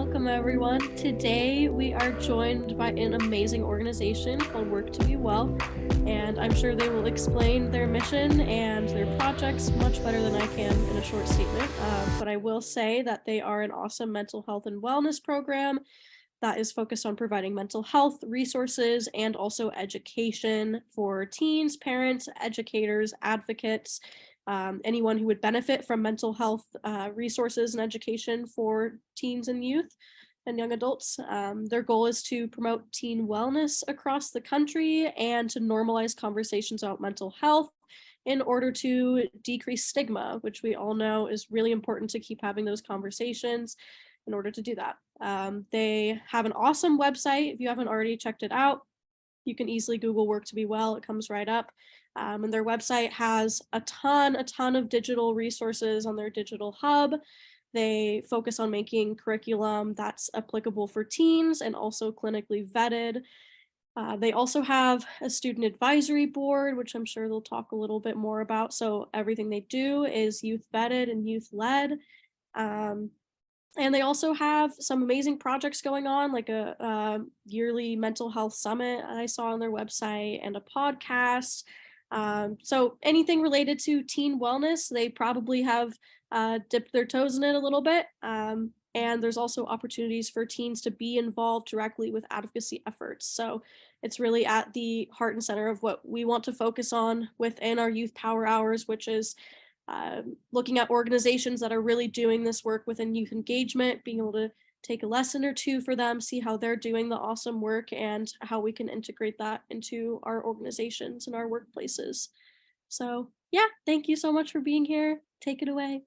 Welcome everyone. Today we are joined by an amazing organization called Work2BeWell, and I'm sure they will explain their mission and their projects much better than I can in a short statement. But I will say that they are an awesome mental health and wellness program that is focused on providing mental health resources and also education for teens, parents, educators, advocates, anyone who would benefit from mental health resources and education for teens and youth and young adults. Their goal is to promote teen wellness across the country and to normalize conversations about mental health in order to decrease stigma, which we all know is really important to keep having those conversations in order to do that. They have an awesome website. If you haven't already checked it out, you can easily Google Work2BeWell. It comes right up. And their website has a ton of digital resources on their digital hub. They focus on making curriculum that's applicable for teens and also clinically vetted. They also have a student advisory board, which I'm sure they'll talk a little bit more about. So everything they do is youth vetted and youth led. And they also have some amazing projects going on, like a yearly mental health summit I saw on their website and a podcast. So anything related to teen wellness, they probably have dipped their toes in it a little bit. And there's also opportunities for teens to be involved directly with advocacy efforts. So it's really at the heart and center of what we want to focus on within our youth power hours, which is looking at organizations that are really doing this work within youth engagement, being able to take a lesson or two for them, see how they're doing the awesome work and how we can integrate that into our organizations and our workplaces. So yeah, thank you so much for being here. Take it away.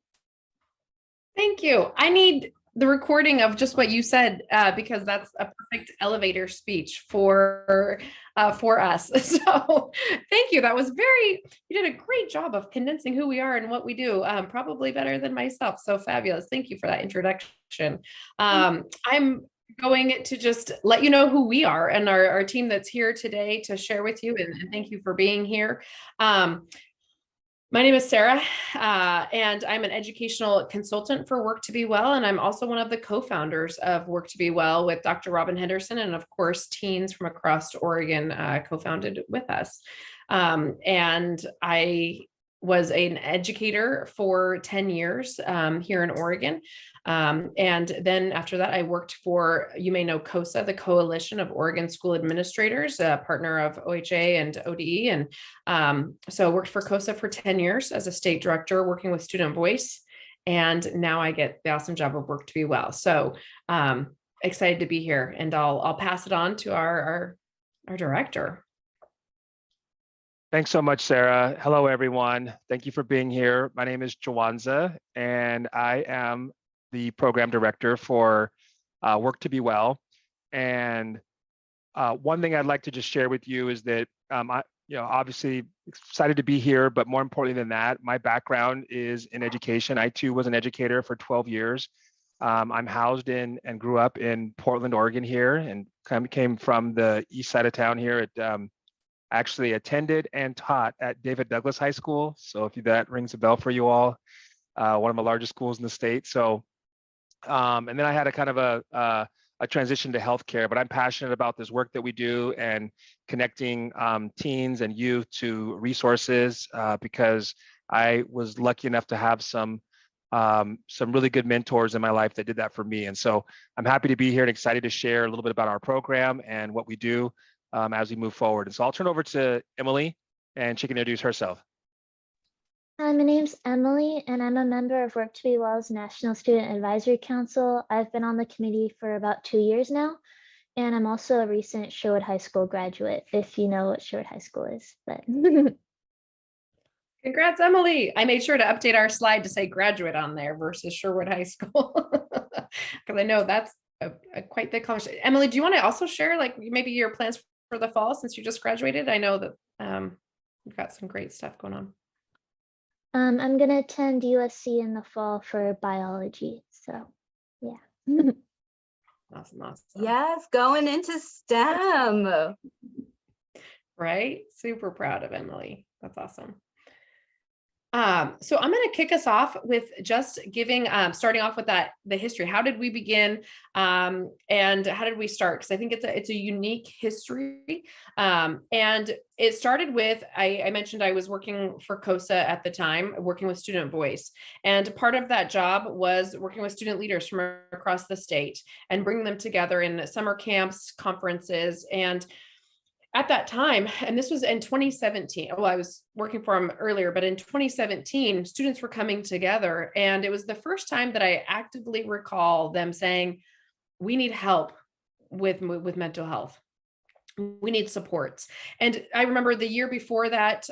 Thank you. I need the recording of just what you said because that's a perfect elevator speech for us. So thank you. That was you did a great job of condensing who we are and what we do, probably better than myself. So fabulous. Thank you for that introduction. I'm going to just let you know who we are and our team that's here today to share with you, and thank you for being here. My name is Sarah, and I'm an educational consultant for Work2BeWell, and I'm also one of the co-founders of Work2BeWell with Dr. Robin Henderson, and of course, teens from across Oregon co-founded with us. And I was an educator for 10 years here in Oregon. And then after that, I worked for, you may know COSA, the Coalition of Oregon School Administrators, a partner of OHA and ODE. And so I worked for COSA for 10 years as a state director, working with Student Voice. And now I get the awesome job of Work2BeWell. So excited to be here, and I'll pass it on to our director. Thanks so much, Sarah. Hello, everyone. Thank you for being here. My name is Jawanza, and I am the program director for Work2BeWell. And one thing I'd like to just share with you is that obviously excited to be here, but more importantly than that, my background is in education. I too was an educator for 12 years. I'm housed in and grew up in Portland, Oregon here, and came from the east side of town here at actually attended and taught at David Douglas High School. So if that rings a bell for you all, one of the largest schools in the state. So, and then I had a kind of a transition to healthcare, but I'm passionate about this work that we do and connecting teens and youth to resources because I was lucky enough to have some really good mentors in my life that did that for me. And so I'm happy to be here and excited to share a little bit about our program and what we do as we move forward. And so I'll turn over to Emily, and she can introduce herself. Hi, my name's Emily, and I'm a member of Work2BeWell's National Student Advisory Council. I've been on the committee for about 2 years now, and I'm also a recent Sherwood High School graduate, if you know what Sherwood High School is. But Congrats, Emily. I made sure to update our slide to say graduate on there versus Sherwood High School, because I know that's a quite the conversation. Emily, do you want to also share like maybe your plans for the fall since you just graduated? I know that you've got some great stuff going on. I'm going to attend USC in the fall for biology. So, yeah. Awesome. Yes, going into STEM. Right? Super proud of Emily. That's awesome. So I'm going to kick us off with just giving, starting off with the history. How did we begin, and how did we start? Because I think it's a unique history, and it started with I mentioned I was working for COSA at the time, working with Student Voice, and part of that job was working with student leaders from across the state and bringing them together in summer camps, conferences, and at that time, and this was in 2017. Well, I was working for them earlier, but in 2017, students were coming together, and it was the first time that I actively recall them saying, "We need help with mental health. We need supports." And I remember the year before that,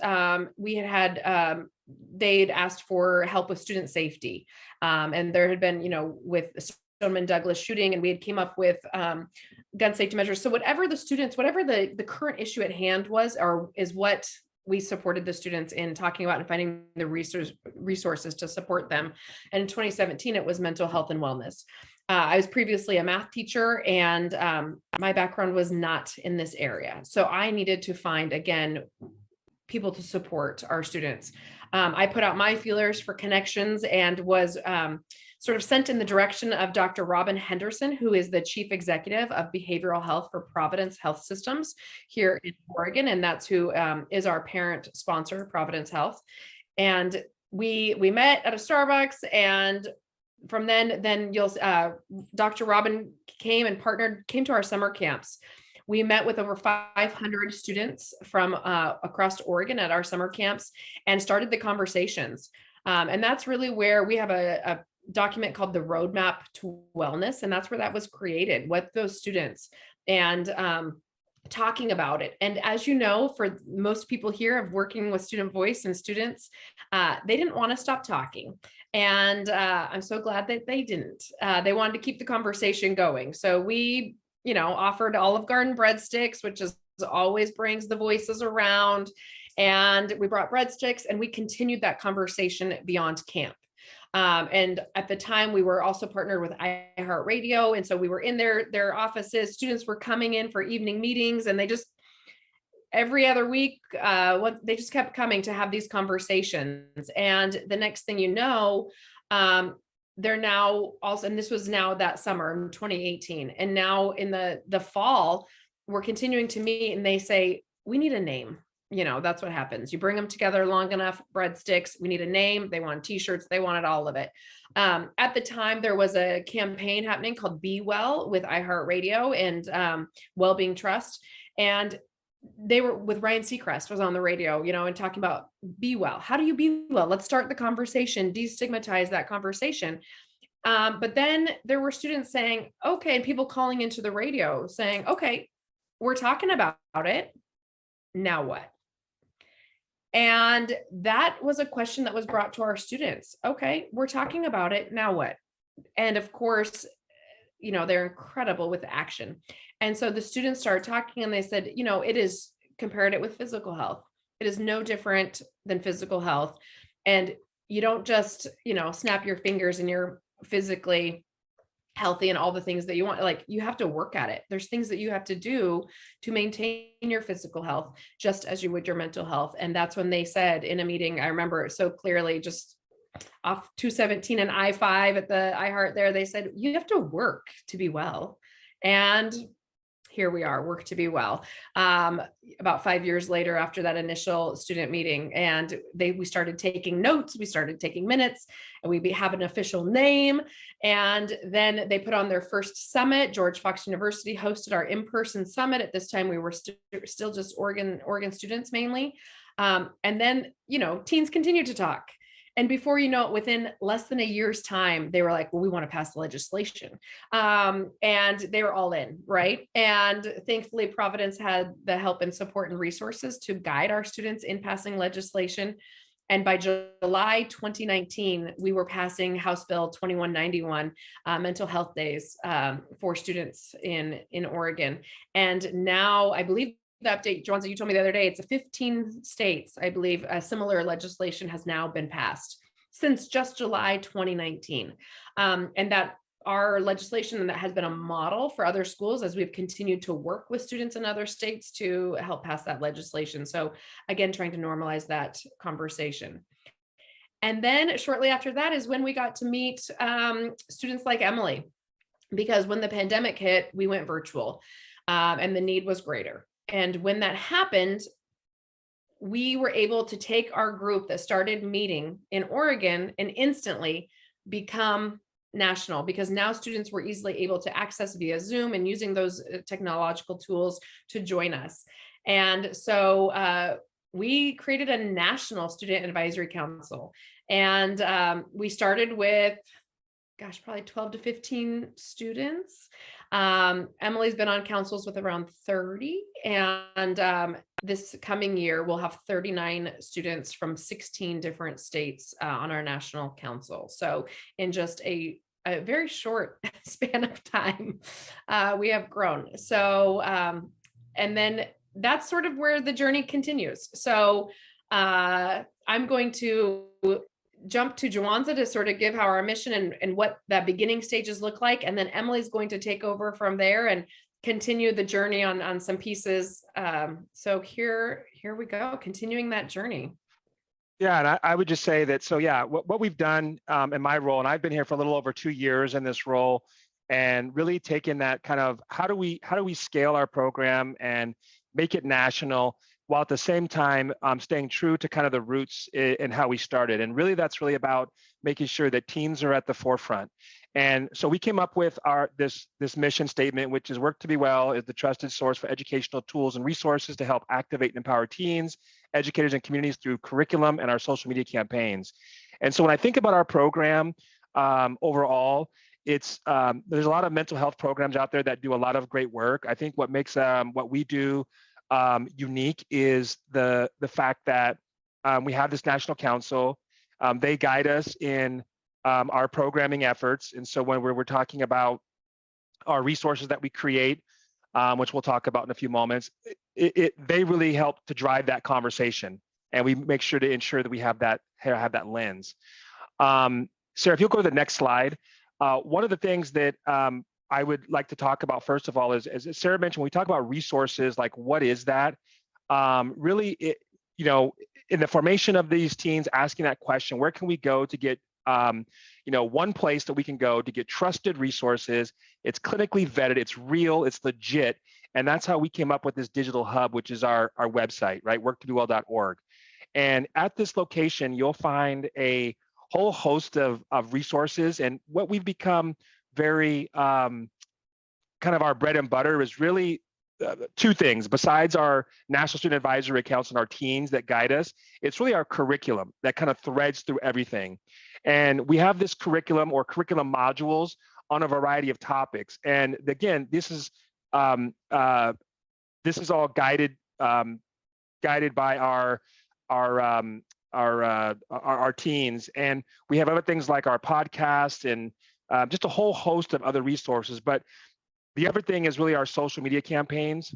we had they'd asked for help with student safety, and there had been, with Stoneman Douglas shooting, and we had came up with gun safety measures. So whatever the students, whatever the current issue at hand was, or is what we supported the students in talking about and finding the resources to support them. And in 2017, it was mental health and wellness. I was previously a math teacher, and my background was not in this area. So I needed to find, again, people to support our students. I put out my feelers for connections and was sort of sent in the direction of Dr. Robin Henderson, who is the Chief Executive of Behavioral Health for Providence Health Systems here in Oregon. And that's who is our parent sponsor, Providence Health. And we met at a Starbucks, and from then Dr. Robin came to our summer camps. We met with over 500 students from across Oregon at our summer camps and started the conversations. And that's really where we have a document called the Roadmap to Wellness. And that's where that was created with those students and talking about it. And as you know, for most people here of working with Student Voice and students, they didn't want to stop talking. And I'm so glad that they didn't. They wanted to keep the conversation going. So we, offered Olive Garden breadsticks, which always brings the voices around. And we brought breadsticks, and we continued that conversation beyond camp. And at the time, we were also partnered with iHeartRadio. And so we were in their offices. Students were coming in for evening meetings, and they just, every other week, they just kept coming to have these conversations. And the next thing you know, they're now also, and this was now that summer in 2018. And now in the fall, we're continuing to meet, and they say, "We need a name." That's what happens. You bring them together long enough, breadsticks, we need a name. They want t-shirts. They wanted all of it. At the time, there was a campaign happening called Be Well with iHeartRadio and Wellbeing Trust. And they were with Ryan Seacrest was on the radio, and talking about be well. How do you be well? Let's start the conversation, destigmatize that conversation. But then there were students saying, okay, and people calling into the radio saying, okay, we're talking about it. Now what? And that was a question that was brought to our students. Okay, we're talking about it. Now what? And of course, they're incredible with action. And so the students started talking, and they said, it is, compared it with physical health. It is no different than physical health. And you don't just, snap your fingers and you're physically healthy and all the things that you want. Like, you have to work at it. There's things that you have to do to maintain your physical health, just as you would your mental health. And that's when they said in a meeting, I remember it so clearly, just off 217 and I-5 at the iHeart there, they said, you have to work to be well. And here we are, Work to Be Well. About 5 years later, after that initial student meeting, and we started taking notes, we started taking minutes, and we have an official name. And then they put on their first summit. George Fox University hosted our in-person summit. At this time, we were still just Oregon students mainly. And then, teens continued to talk. And before you know it, within less than a year's time, they were like, well, we want to pass the legislation. And they were all in, right? And thankfully, Providence had the help and support and resources to guide our students in passing legislation. And by July 2019, we were passing House Bill 2191, mental health days for students in Oregon. And now I believe the update, Joanza, you told me the other day, it's 15 states, I believe, a similar legislation has now been passed since just July 2019. And that our legislation that has been a model for other schools as we've continued to work with students in other states to help pass that legislation. So again, trying to normalize that conversation. And then shortly after that is when we got to meet students like Emily, because when the pandemic hit, we went virtual and the need was greater. And when that happened, we were able to take our group that started meeting in Oregon and instantly become national, because now students were easily able to access via Zoom and using those technological tools to join us. And so we created a national student advisory council. And we started with, gosh, probably 12 to 15 students. Emily's been on councils with around 30. And this coming year, we'll have 39 students from 16 different states on our national council. So in just a very short span of time, we have grown. So, and then that's sort of where the journey continues. So I'm going to jump to Juwanza to sort of give how our mission and what that beginning stages look like. And then Emily's going to take over from there and continue the journey on some pieces. So here we go, continuing that journey. Yeah, and I would just say that, so yeah, what we've done in my role, and I've been here for a little over 2 years in this role, and really taken that kind of, how do we scale our program and make it national, while at the same time staying true to kind of the roots in how we started. And really, that's really about making sure that teens are at the forefront. And so we came up with this mission statement, which is Work2BeWell is the trusted source for educational tools and resources to help activate and empower teens, educators, and communities through curriculum and our social media campaigns. And so when I think about our program overall, it's there's a lot of mental health programs out there that do a lot of great work. I think what makes what we do unique is the fact that we have this national council. They guide us in our programming efforts. And so when we're talking about our resources that we create, which we'll talk about in a few moments, they really help to drive that conversation. And we make sure to ensure that we have that lens. Sarah, if you'll go to the next slide. One of the things that I would like to talk about, first of all, is, as Sarah mentioned, when we talk about resources, like what is that? Really, in the formation of these teens, asking that question, where can we go to get, one place that we can go to get trusted resources? It's clinically vetted, it's real, it's legit. And that's how we came up with this digital hub, which is our website, right? Work2BeWell.org. And at this location, you'll find a whole host of resources. And what we've become very kind of our bread and butter is really two things. Besides our National Student Advisory accounts and our teens that guide us, it's really our curriculum that kind of threads through everything. And we have this curriculum or curriculum modules on a variety of topics. And again, this is all guided by our teens. And we have other things like our podcast and just a whole host of other resources. But the other thing is really our social media campaigns.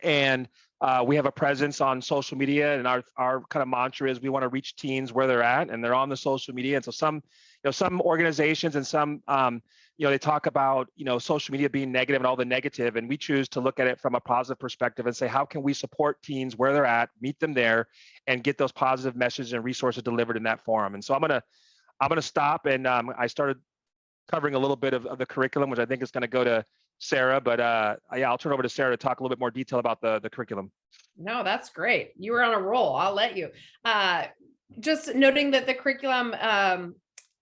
And we have a presence on social media, and our kind of mantra is we want to reach teens where they're at, and they're on the social media. And so some organizations and some, they talk about, social media being negative and all the negative, and we choose to look at it from a positive perspective and say, how can we support teens where they're at, meet them there, and get those positive messages and resources delivered in that forum. And so I'm gonna stop, and I started covering a little bit of the curriculum, which I think is going to go to Sarah, but I'll turn over to Sarah to talk a little bit more detail about the curriculum. No, that's great. You were on a roll. I'll let you. Just noting that the curriculum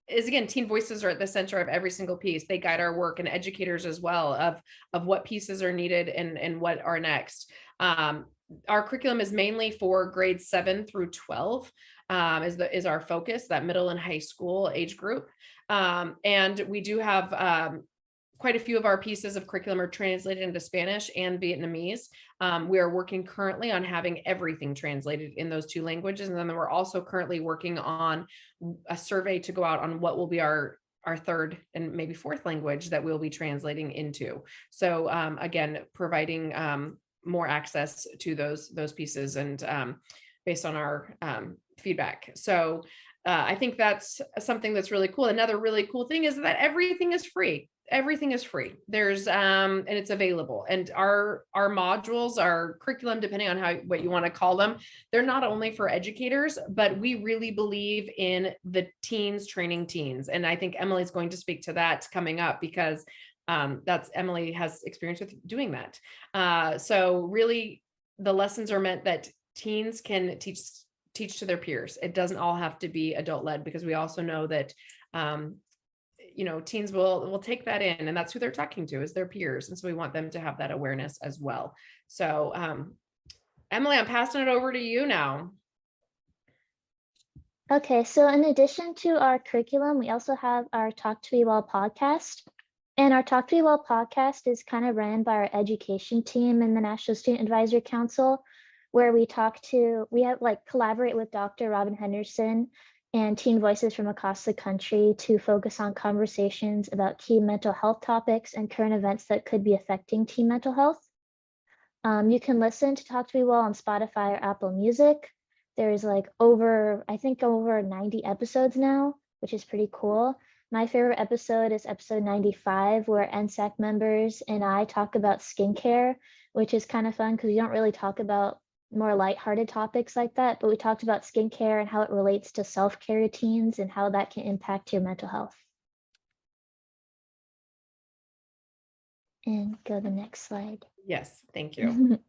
is, again, teen voices are at the center of every single piece. They guide our work, and educators as well of what pieces are needed and what are next. Our curriculum is mainly for grades 7 through 12 is our focus, that middle and high school age group. And we do have quite a few of our pieces of curriculum are translated into Spanish and Vietnamese. We are working currently on having everything translated in those two languages. And then we're also currently working on a survey to go out on what will be our third and maybe fourth language that we'll be translating into. So again, providing more access to those pieces and based on our feedback. So I think that's something that's really cool. Another really cool thing is that everything is free. Everything is free. There's and it's available. And our modules, our curriculum, depending on what you want to call them, they're not only for educators, but we really believe in the teens training teens. And I think Emily's going to speak to that coming up, because that's Emily has experience with doing that. So really the lessons are meant that teens can teach to their peers. It doesn't all have to be adult led, because we also know that teens will take that in, and that's who they're talking to, is their peers. And so we want them to have that awareness as well. So Emily, I'm passing it over to you now. Okay, so in addition to our curriculum, we also have our Talk to Be Well podcast. And our Talk to Be Well podcast is kind of ran by our education team in the National Student Advisory Council, where we collaborate with Dr. Robin Henderson and teen voices from across the country to focus on conversations about key mental health topics and current events that could be affecting teen mental health. You can listen to Talk to Be Well on Spotify or Apple Music. There's over 90 episodes now, which is pretty cool. My favorite episode is episode 95, where NSAC members and I talk about skincare, which is kind of fun because we don't really talk about more lighthearted topics like that, but we talked about skincare and how it relates to self-care routines and how that can impact your mental health. And go to the next slide. Yes, thank you.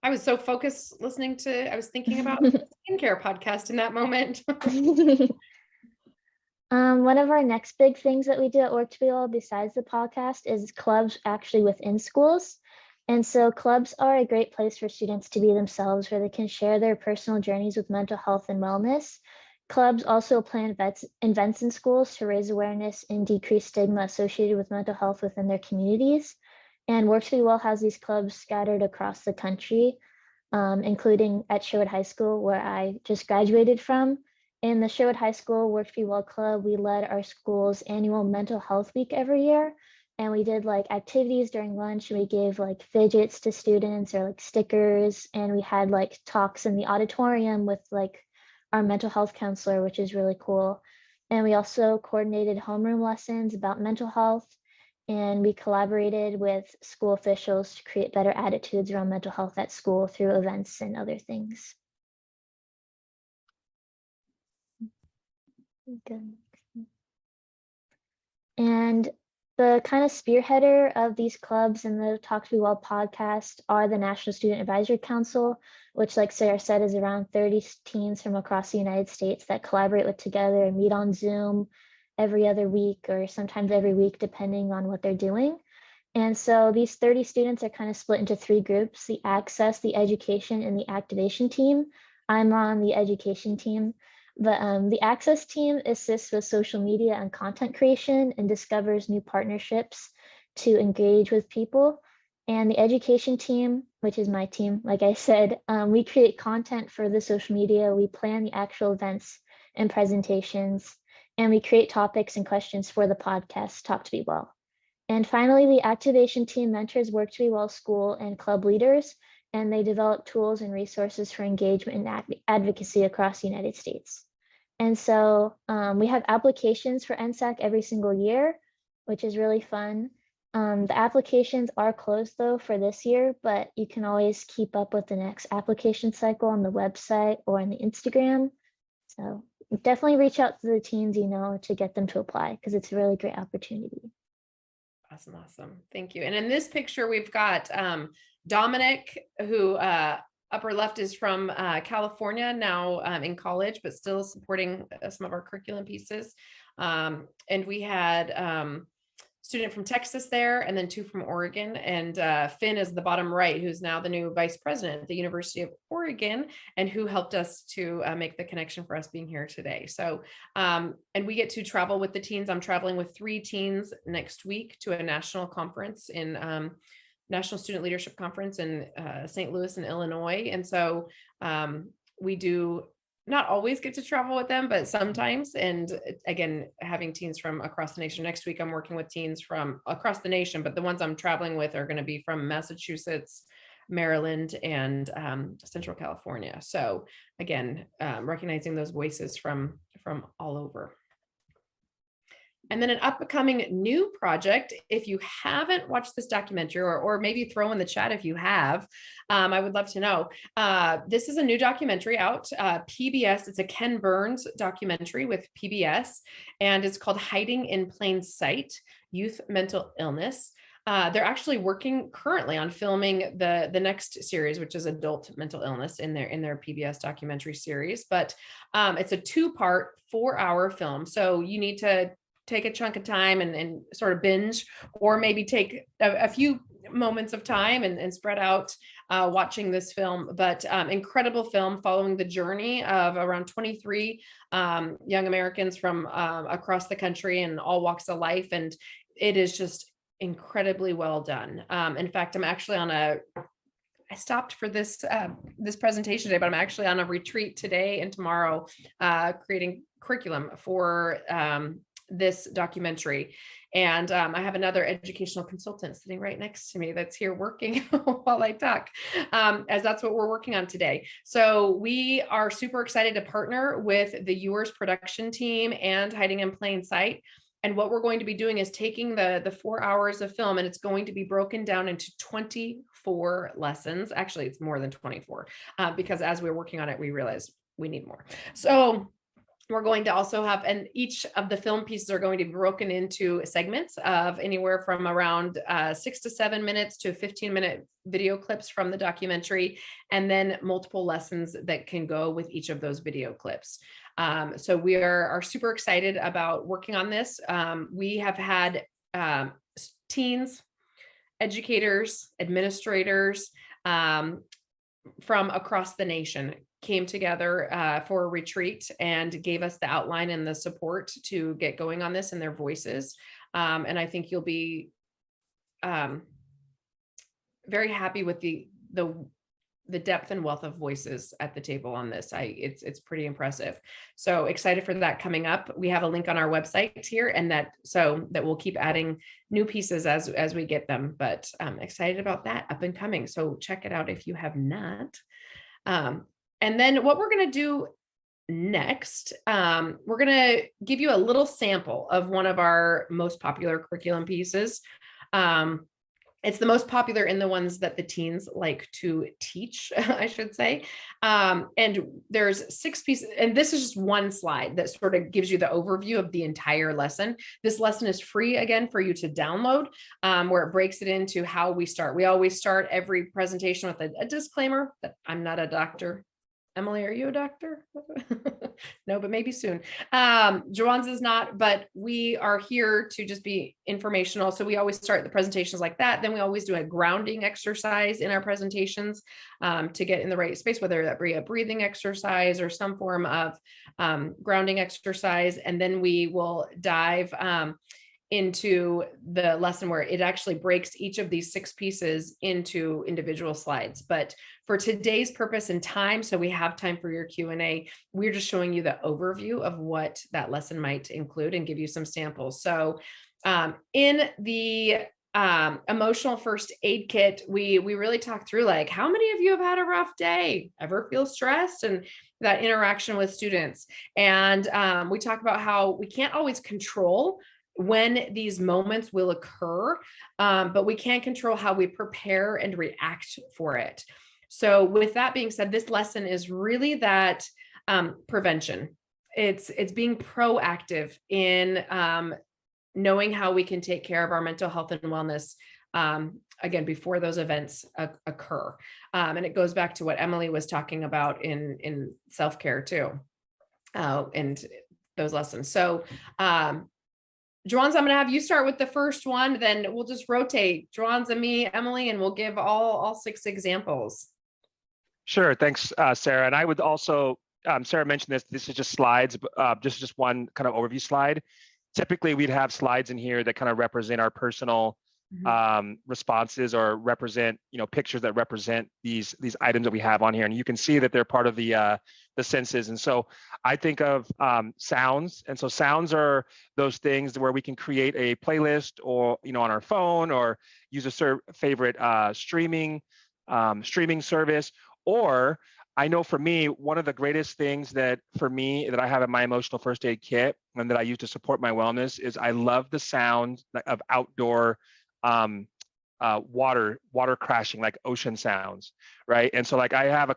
I was so focused I was thinking about the skincare podcast in that moment. One of our next big things that we do at Work2BeWell besides the podcast is clubs actually within schools. And so clubs are a great place for students to be themselves, where they can share their personal journeys with mental health and wellness. Clubs also plan events in schools to raise awareness and decrease stigma associated with mental health within their communities. And Work2BeWell has these clubs scattered across the country, including at Sherwood High School, where I just graduated from. In the Sherwood High School Work2BeWell Club, we led our school's annual mental health week every year. And we did activities during lunch, and we gave fidgets to students or stickers. And we had talks in the auditorium with our mental health counselor, which is really cool. And we also coordinated homeroom lessons about mental health. And we collaborated with school officials to create better attitudes around mental health at school through events and other things. Good. And the kind of spearheader of these clubs and the Talk to Be Well podcast are the National Student Advisory Council, which, like Sarah said, is around 30 teens from across the United States that collaborate together and meet on Zoom every other week or sometimes every week, depending on what they're doing. And so these 30 students are kind of split into 3 groups: the access, the education, and the activation team. I'm on the education team. The access team assists with social media and content creation and discovers new partnerships to engage with people. And the education team, which is my team, like I said, we create content for the social media, we plan the actual events and presentations, and we create topics and questions for the podcast, Talk to Be Well. And finally, the activation team mentors Work2BeWell school and club leaders, and they develop tools and resources for engagement and advocacy across the United States. And so we have applications for NSAC every single year, which is really fun. The applications are closed though for this year, but you can always keep up with the next application cycle on the website or on the Instagram. So definitely reach out to the teens to get them to apply, because it's a really great opportunity. Awesome. Thank you. And in this picture, we've got Dominic, who upper left is from California, now in college, but still supporting some of our curriculum pieces. And we had a student from Texas there, and then 2 from Oregon. And Finn is the bottom right, who's now the new vice president at the University of Oregon, and who helped us to make the connection for us being here today. So, and we get to travel with the teens. I'm traveling with 3 teens next week to a national conference in National Student Leadership Conference in St. Louis in Illinois. And so we do not always get to travel with them, but sometimes. And again, having teens from across the nation. Next week, I'm working with teens from across the nation, but the ones I'm traveling with are going to be from Massachusetts, Maryland, and Central California. So again, recognizing those voices from from all over. And then an upcoming new project, if you haven't watched this documentary, or maybe throw in the chat if you have, I would love to know. This is a new documentary out, PBS. It's a Ken Burns documentary with PBS, and it's called Hiding in Plain Sight, Youth Mental Illness. They're actually working currently on filming the next series, which is adult mental illness in their PBS documentary series. But it's a 2-part, 4-hour film. So you need to take a chunk of time and sort of binge, or maybe take a few moments of time and spread out watching this film. But incredible film following the journey of around 23 young Americans from across the country and all walks of life. And it is just incredibly well done. In fact, I'm actually I stopped for this presentation today, but I'm actually on a retreat today and tomorrow, creating curriculum for this documentary. And I have another educational consultant sitting right next to me that's here working while I talk, as that's what we're working on today. So we are super excited to partner with the Yours production team and Hiding in Plain Sight. And what we're going to be doing is taking the 4 hours of film, and it's going to be broken down into 24 lessons. Actually, it's more than 24, because as we're working on it, we realized we need more. So we're going to also have, and each of the film pieces are going to be broken into segments of anywhere from around 6 to 7 minutes to 15-minute video clips from the documentary, and then multiple lessons that can go with each of those video clips. So we are super excited about working on this. We have had teens, educators, administrators from across the nation came together for a retreat and gave us the outline and the support to get going on this in their voices. And I think you'll be very happy with the depth and wealth of voices at the table on this. It's pretty impressive. So excited for that coming up. We have a link on our website here, and that we'll keep adding new pieces as we get them, but I'm excited about that up and coming. So check it out if you have not. And then what we're going to do next, we're going to give you a little sample of one of our most popular curriculum pieces. It's the most popular in the ones that the teens like to teach, I should say. And there's 6 pieces, and this is just one slide that sort of gives you the overview of the entire lesson. This lesson is free again for you to download, where it breaks it into how we start. We always start every presentation with a disclaimer that I'm not a doctor. Emily, are you a doctor? No, but maybe soon. Joanne's not, but we are here to just be informational. So we always start the presentations like that. Then we always do a grounding exercise in our presentations to get in the right space, whether that be a breathing exercise or some form of grounding exercise. And then we will dive into the lesson where it actually breaks each of these 6 pieces into individual slides. But for today's purpose and time, so we have time for your Q&A, we're just showing you the overview of what that lesson might include and give you some samples. So in the emotional first aid kit, we really talk through, like, how many of you have had a rough day, ever feel stressed, and that interaction with students. And we talk about how we can't always control when these moments will occur, but we can control how we prepare and react for it. So with that being said, this lesson is really that prevention. It's being proactive in knowing how we can take care of our mental health and wellness, again, before those events occur. And it goes back to what Emily was talking about in self-care too, and those lessons. So Joanne's, I'm going to have you start with the first one, then we'll just rotate. Joanne's and me, Emily, and we'll give all 6 examples. Sure, thanks, Sarah. And I would also, Sarah mentioned this is just slides, just one kind of overview slide. Typically, we'd have slides in here that kind of represent our personal responses, or represent, pictures that represent these items that we have on here. And you can see that they're part of the senses. And so I think of sounds. And so sounds are those things where we can create a playlist, or, on our phone, or use a favorite streaming service. Or I know for me, one of the greatest things that for me that I have in my emotional first aid kit and that I use to support my wellness is I love the sound of outdoor water crashing, like ocean sounds, right? And so like I have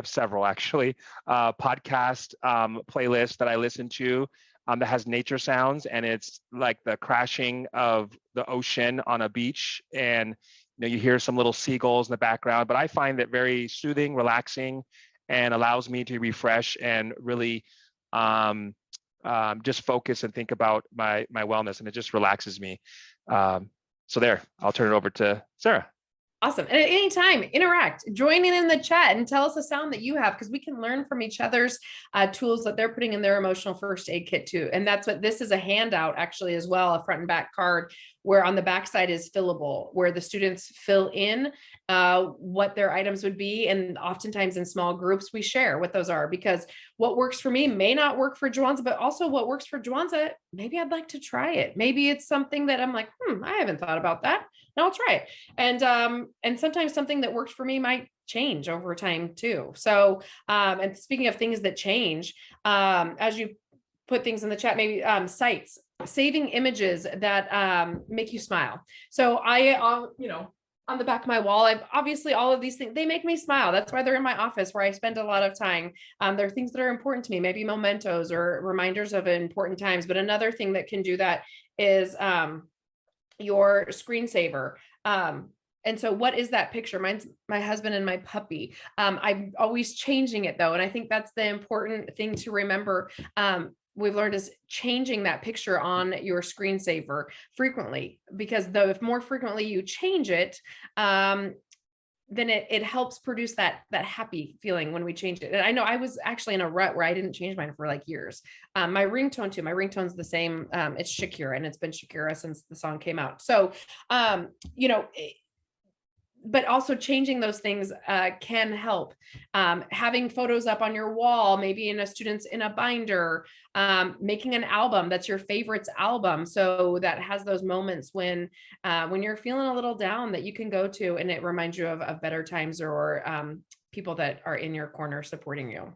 several actually, podcast playlists that I listen to that has nature sounds, and it's like the crashing of the ocean on a beach, and you hear some little seagulls in the background, but I find it very soothing, relaxing, and allows me to refresh and really just focus and think about my wellness, and it just relaxes me. So there, I'll turn it over to Sarah. Awesome. And at any time, interact, join in the chat and tell us a sound that you have, because we can learn from each other's tools that they're putting in their emotional first aid kit too. And that's what this is, a handout actually as well, a front and back card, where on the back side is fillable, where the students fill in what their items would be. And oftentimes in small groups, we share what those are, because what works for me may not work for Juwanza, but also what works for Juwanza, maybe I'd like to try it. Maybe it's something that I'm like, I haven't thought about that. No, I'll try it. And sometimes something that works for me might change over time too. So, and speaking of things that change, as you put things in the chat, maybe sites, saving images that make you smile. So on the back of my wall, I've obviously all of these things, they make me smile. That's why they're in my office where I spend a lot of time. There are things that are important to me, maybe mementos or reminders of important times. But another thing that can do that is your screensaver. And so what is that picture? Mine's my husband and my puppy. I'm always changing it though. And I think that's the important thing to remember. We've learned is changing that picture on your screensaver frequently, because though if more frequently you change it, then it helps produce that happy feeling when we change it. And I know I was actually in a rut where I didn't change mine for like years. My ringtone too, my ringtone's the same. It's Shakira, and it's been Shakira since the song came out. So, but also changing those things can help. Having photos up on your wall, maybe in a student's in a binder, making an album that's your favorites album. So that has those moments when you're feeling a little down that you can go to, and it reminds you of better times or people that are in your corner supporting you.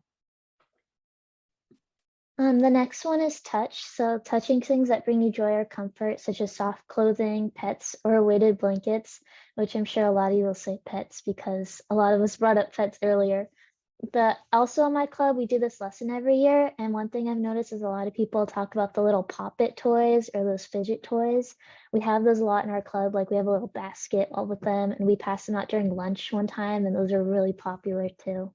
The next one is touch. So touching things that bring you joy or comfort, such as soft clothing, pets, or weighted blankets, which I'm sure a lot of you will say pets because a lot of us brought up pets earlier. But also in my club, we do this lesson every year. And one thing I've noticed is a lot of people talk about the little pop-it toys or those fidget toys. We have those a lot in our club. Like we have a little basket all with them, and we pass them out during lunch one time. And those are really popular too.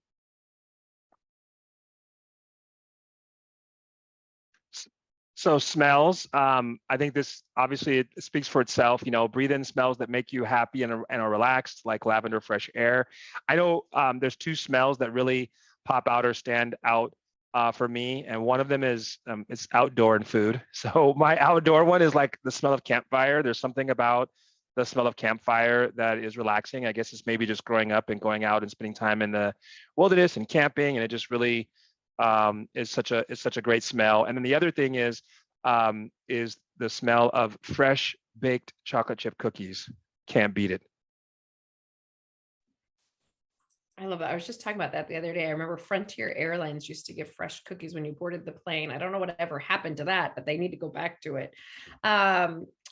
So smells, I think this obviously it speaks for itself. Breathe in smells that make you happy and are relaxed, like lavender, fresh air. I know there's two smells that really pop out or stand out for me, and one of them is it's outdoor and food. So my outdoor one is like the smell of campfire. There's something about the smell of campfire that is relaxing. I guess it's maybe just growing up and going out and spending time in the wilderness and camping, and it just really is such a great smell. And then the other thing is the smell of fresh baked chocolate chip cookies. Can't beat it. I love that. I was just talking about that the other day. I remember Frontier Airlines used to give fresh cookies when you boarded the plane. I don't know what ever happened to that, but they need to go back to it.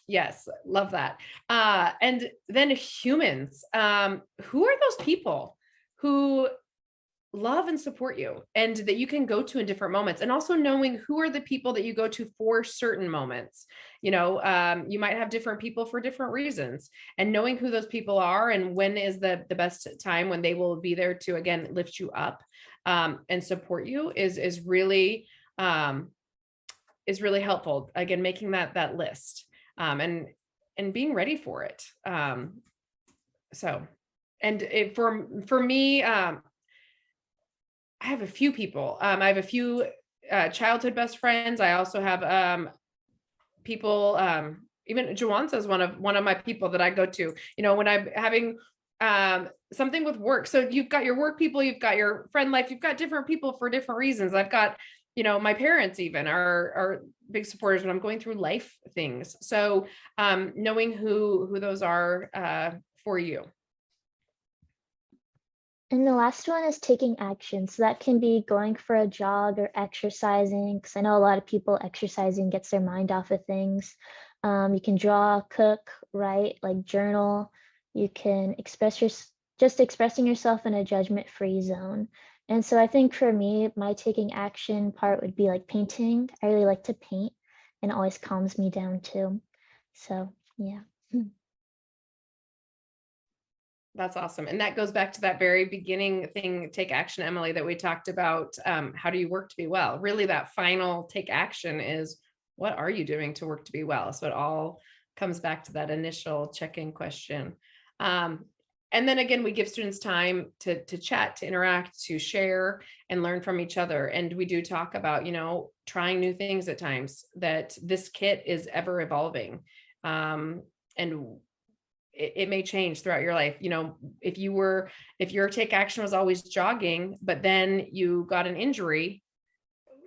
Yes, love that. And then humans. Who are those people who love and support you and that you can go to in different moments, and also knowing who are the people that you go to for certain moments. You might have different people for different reasons, and knowing who those people are and when is the best time when they will be there to, again, lift you up and support you is really helpful. Again, making that list and being ready for it. For me, I have a few people. I have a few childhood best friends. I also have people. Even Juwanza is one of my people that I go to. When I'm having something with work. So you've got your work people, you've got your friend life, you've got different people for different reasons. I've got my parents even are big supporters when I'm going through life things. So knowing who those are for you. And the last one is taking action. So that can be going for a jog or exercising, because I know a lot of people exercising gets their mind off of things. You can draw, cook, write, like journal. You can just expressing yourself in a judgment-free zone. And so I think for me, my taking action part would be like painting. I really like to paint, and it always calms me down too. So yeah. That's awesome. And that goes back to that very beginning thing, take action, Emily, that we talked about. How do you work to be well? Really, that final take action is, what are you doing to work to be well? So it all comes back to that initial check-in question. And then again, we give students time to chat, to interact, to share and learn from each other. And we do talk about, trying new things at times, that this kit is ever evolving. And it may change throughout your life. If your take action was always jogging, but then you got an injury,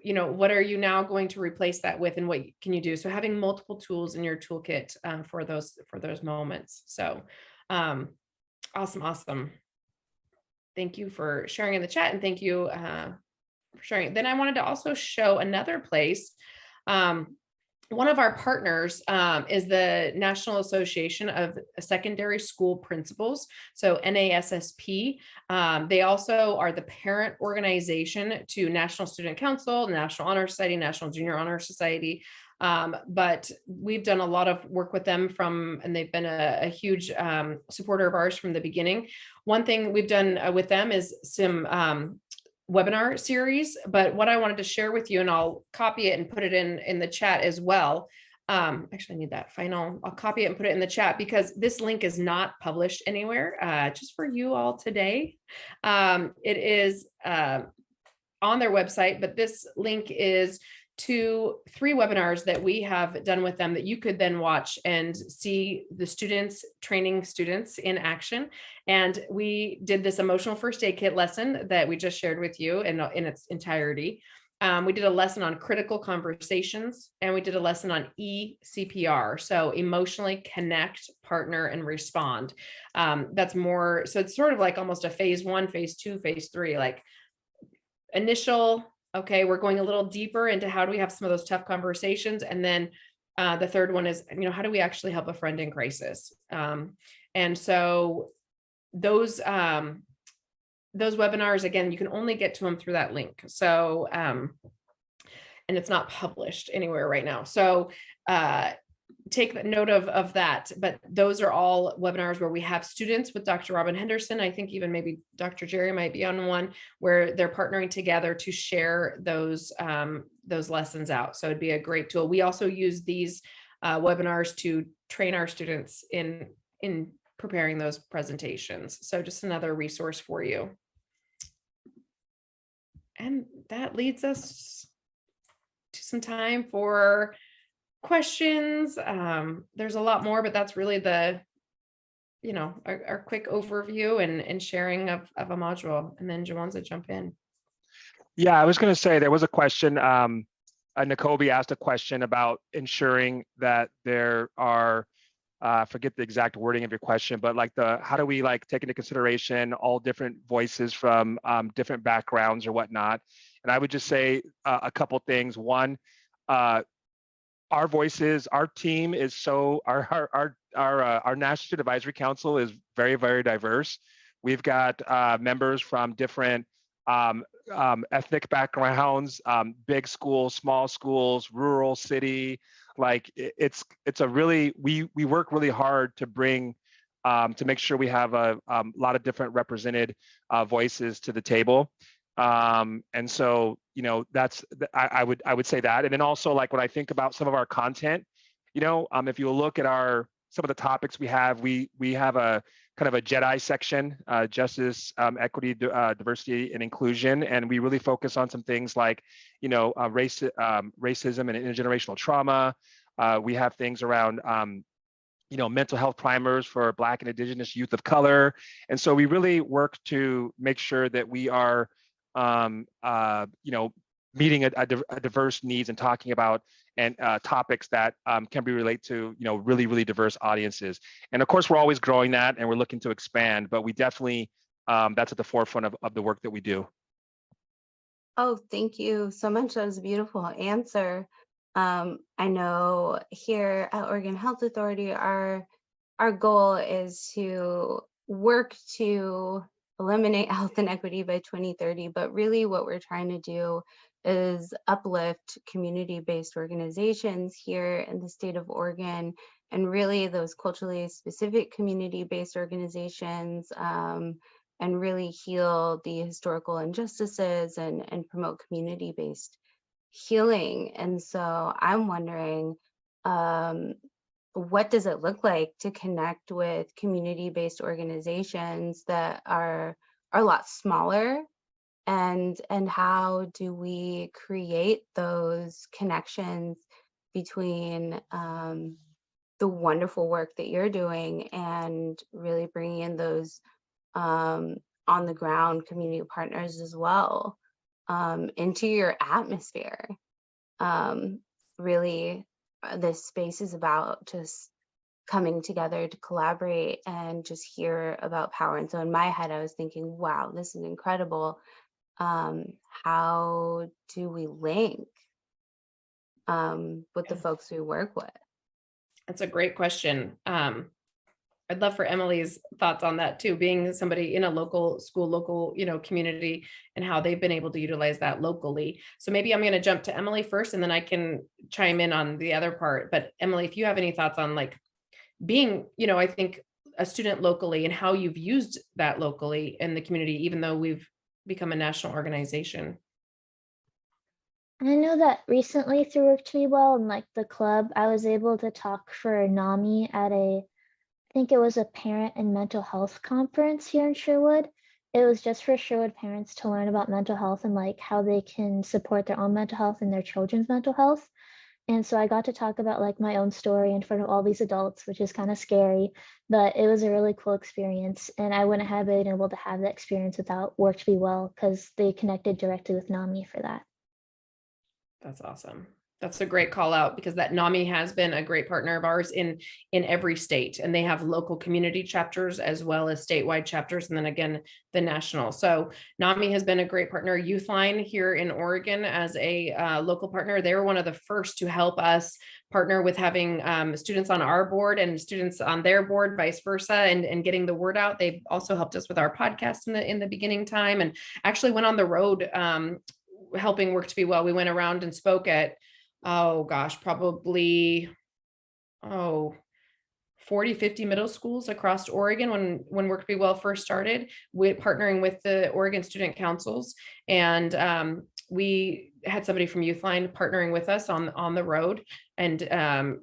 what are you now going to replace that with, and what can you do? So having multiple tools in your toolkit for those moments. So awesome. Thank you for sharing in the chat, and thank you for sharing. Then I wanted to also show another place. One of our partners is the National Association of Secondary School Principals, so NASSP. They also are the parent organization to National Student Council, National Honor Society, National Junior Honor Society. But we've done a lot of work with them and they've been a huge supporter of ours from the beginning. One thing we've done with them is some webinar series, but what I wanted to share with you, and I'll copy it and put it in the chat as well. Actually, I need that final. I'll copy it and put it in the chat, because this link is not published anywhere, just for you all today. It is on their website, but this link is to 3 webinars that we have done with them that you could then watch and see the students training students in action. And we did this emotional first aid kit lesson that we just shared with you in its entirety. We did a lesson on critical conversations, and we did a lesson on ECPR. So emotionally connect, partner, and respond. That's more, so it's sort of like almost a phase 1, phase 2, phase 3, like initial, okay, we're going a little deeper into how do we have some of those tough conversations. And then the third one is, how do we actually help a friend in crisis? And so those webinars, again, you can only get to them through that link. So, and it's not published anywhere right now. So take note of that. But those are all webinars where we have students with Dr. Robin Henderson. I think even maybe Dr. Jerry might be on one, where they're partnering together to share those lessons out. So it'd be a great tool. We also use these webinars to train our students in preparing those presentations. So just another resource for you. And that leads us to some time for questions. There's a lot more, but that's really the, our quick overview and sharing of a module. And then Jawanza, jump in. Yeah, I was going to say there was a question. Nakobe asked a question about ensuring that there are, I forget the exact wording of your question, but like how do we take into consideration all different voices from different backgrounds or whatnot? And I would just say a couple things. One, our voices, our team is our National Student Advisory Council is very, very diverse. We've got members from different ethnic backgrounds, big schools, small schools, rural, city. It's a really, we work really hard to bring, to make sure we have a lot of different represented voices to the table. And so, that's, I would say that. And then also when I think about some of our content, if you look at some of the topics we have a kind of a JEDI section, justice, equity, diversity, and inclusion. And we really focus on some things like, racism and intergenerational trauma. We have things around, mental health primers for Black and Indigenous youth of color. And so we really work to make sure that we are, meeting a diverse needs and talking about topics that can be related to, really, really diverse audiences. And of course, we're always growing that and we're looking to expand, but we definitely that's at the forefront of the work that we do. Oh, thank you so much. That was a beautiful answer. I know here at Oregon Health Authority, our goal is to work to eliminate health inequity by 2030, but really what we're trying to do is uplift community-based organizations here in the state of Oregon, and really those culturally specific community-based organizations, and really heal the historical injustices and promote community-based healing. And so I'm wondering, what does it look like to connect with community-based organizations that are a lot smaller, and how do we create those connections between the wonderful work that you're doing and really bringing in those on the ground community partners as well into your atmosphere. Really, this space is about just coming together to collaborate and just hear about power. And so in my head, I was thinking, wow, this is incredible. How do we link with the folks we work with? That's a great question. I'd love for Emily's thoughts on that too, being somebody in a local school, local, community, and how they've been able to utilize that locally. So maybe I'm going to jump to Emily first, and then I can chime in on the other part. But Emily, if you have any thoughts on like being, I think a student locally and how you've used that locally in the community, even though we've become a national organization. I know that recently through Work2BeWell and like the club, I was able to talk for NAMI at I think it was a parent and mental health conference here in Sherwood. It was just for Sherwood parents to learn about mental health and like how they can support their own mental health and their children's mental health. And so I got to talk about like my own story in front of all these adults, which is kind of scary, but it was a really cool experience. And I wouldn't have been able to have that experience without Work2BeWell because they connected directly with NAMI for that. That's awesome. That's a great call out, because that NAMI has been a great partner of ours in every state, and they have local community chapters as well as statewide chapters, and then again the national. So NAMI has been a great partner. Youthline here in Oregon as a local partner, they were one of the first to help us partner with having students on our board and students on their board, vice versa, and getting the word out. They've also helped us with our podcast in the beginning time, and actually went on the road helping Work2BeWell. We went around and spoke at probably 40, 50 middle schools across Oregon when Work2BeWell first started, with partnering with the Oregon Student Councils. And we had somebody from Youthline partnering with us on the road and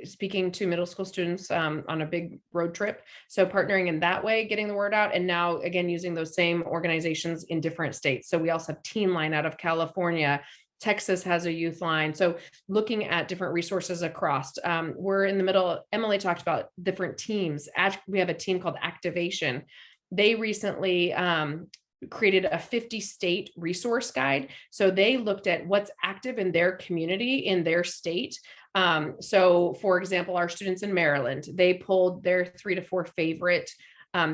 speaking to middle school students on a big road trip. So partnering in that way, getting the word out. And now again, using those same organizations in different states. So we also have Teen Line out of California. Texas has a youth line. So looking at different resources across, we're in the middle. Emily talked about different teams. We have a team called Activation. They recently created a 50-state resource guide. So they looked at what's active in their community, in their state. So for example, our students in Maryland, they pulled their 3 to 4 favorite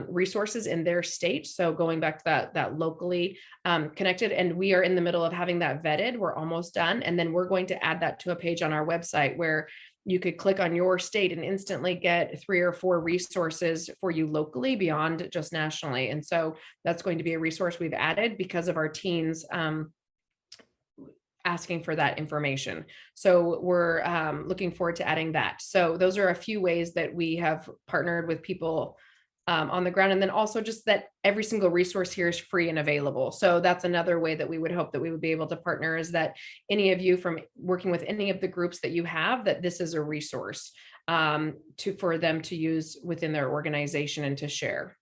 resources in their state. So going back to that locally connected, and we are in the middle of having that vetted. We're almost done. And then we're going to add that to a page on our website where you could click on your state and instantly get 3 or 4 resources for you locally beyond just nationally. And so that's going to be a resource we've added because of our teens asking for that information. So we're looking forward to adding that. So those are a few ways that we have partnered with people on the ground. And then also just that every single resource here is free and available. So that's another way that we would hope that we would be able to partner, is that any of you from working with any of the groups that you have, that this is a resource for them to use within their organization and to share.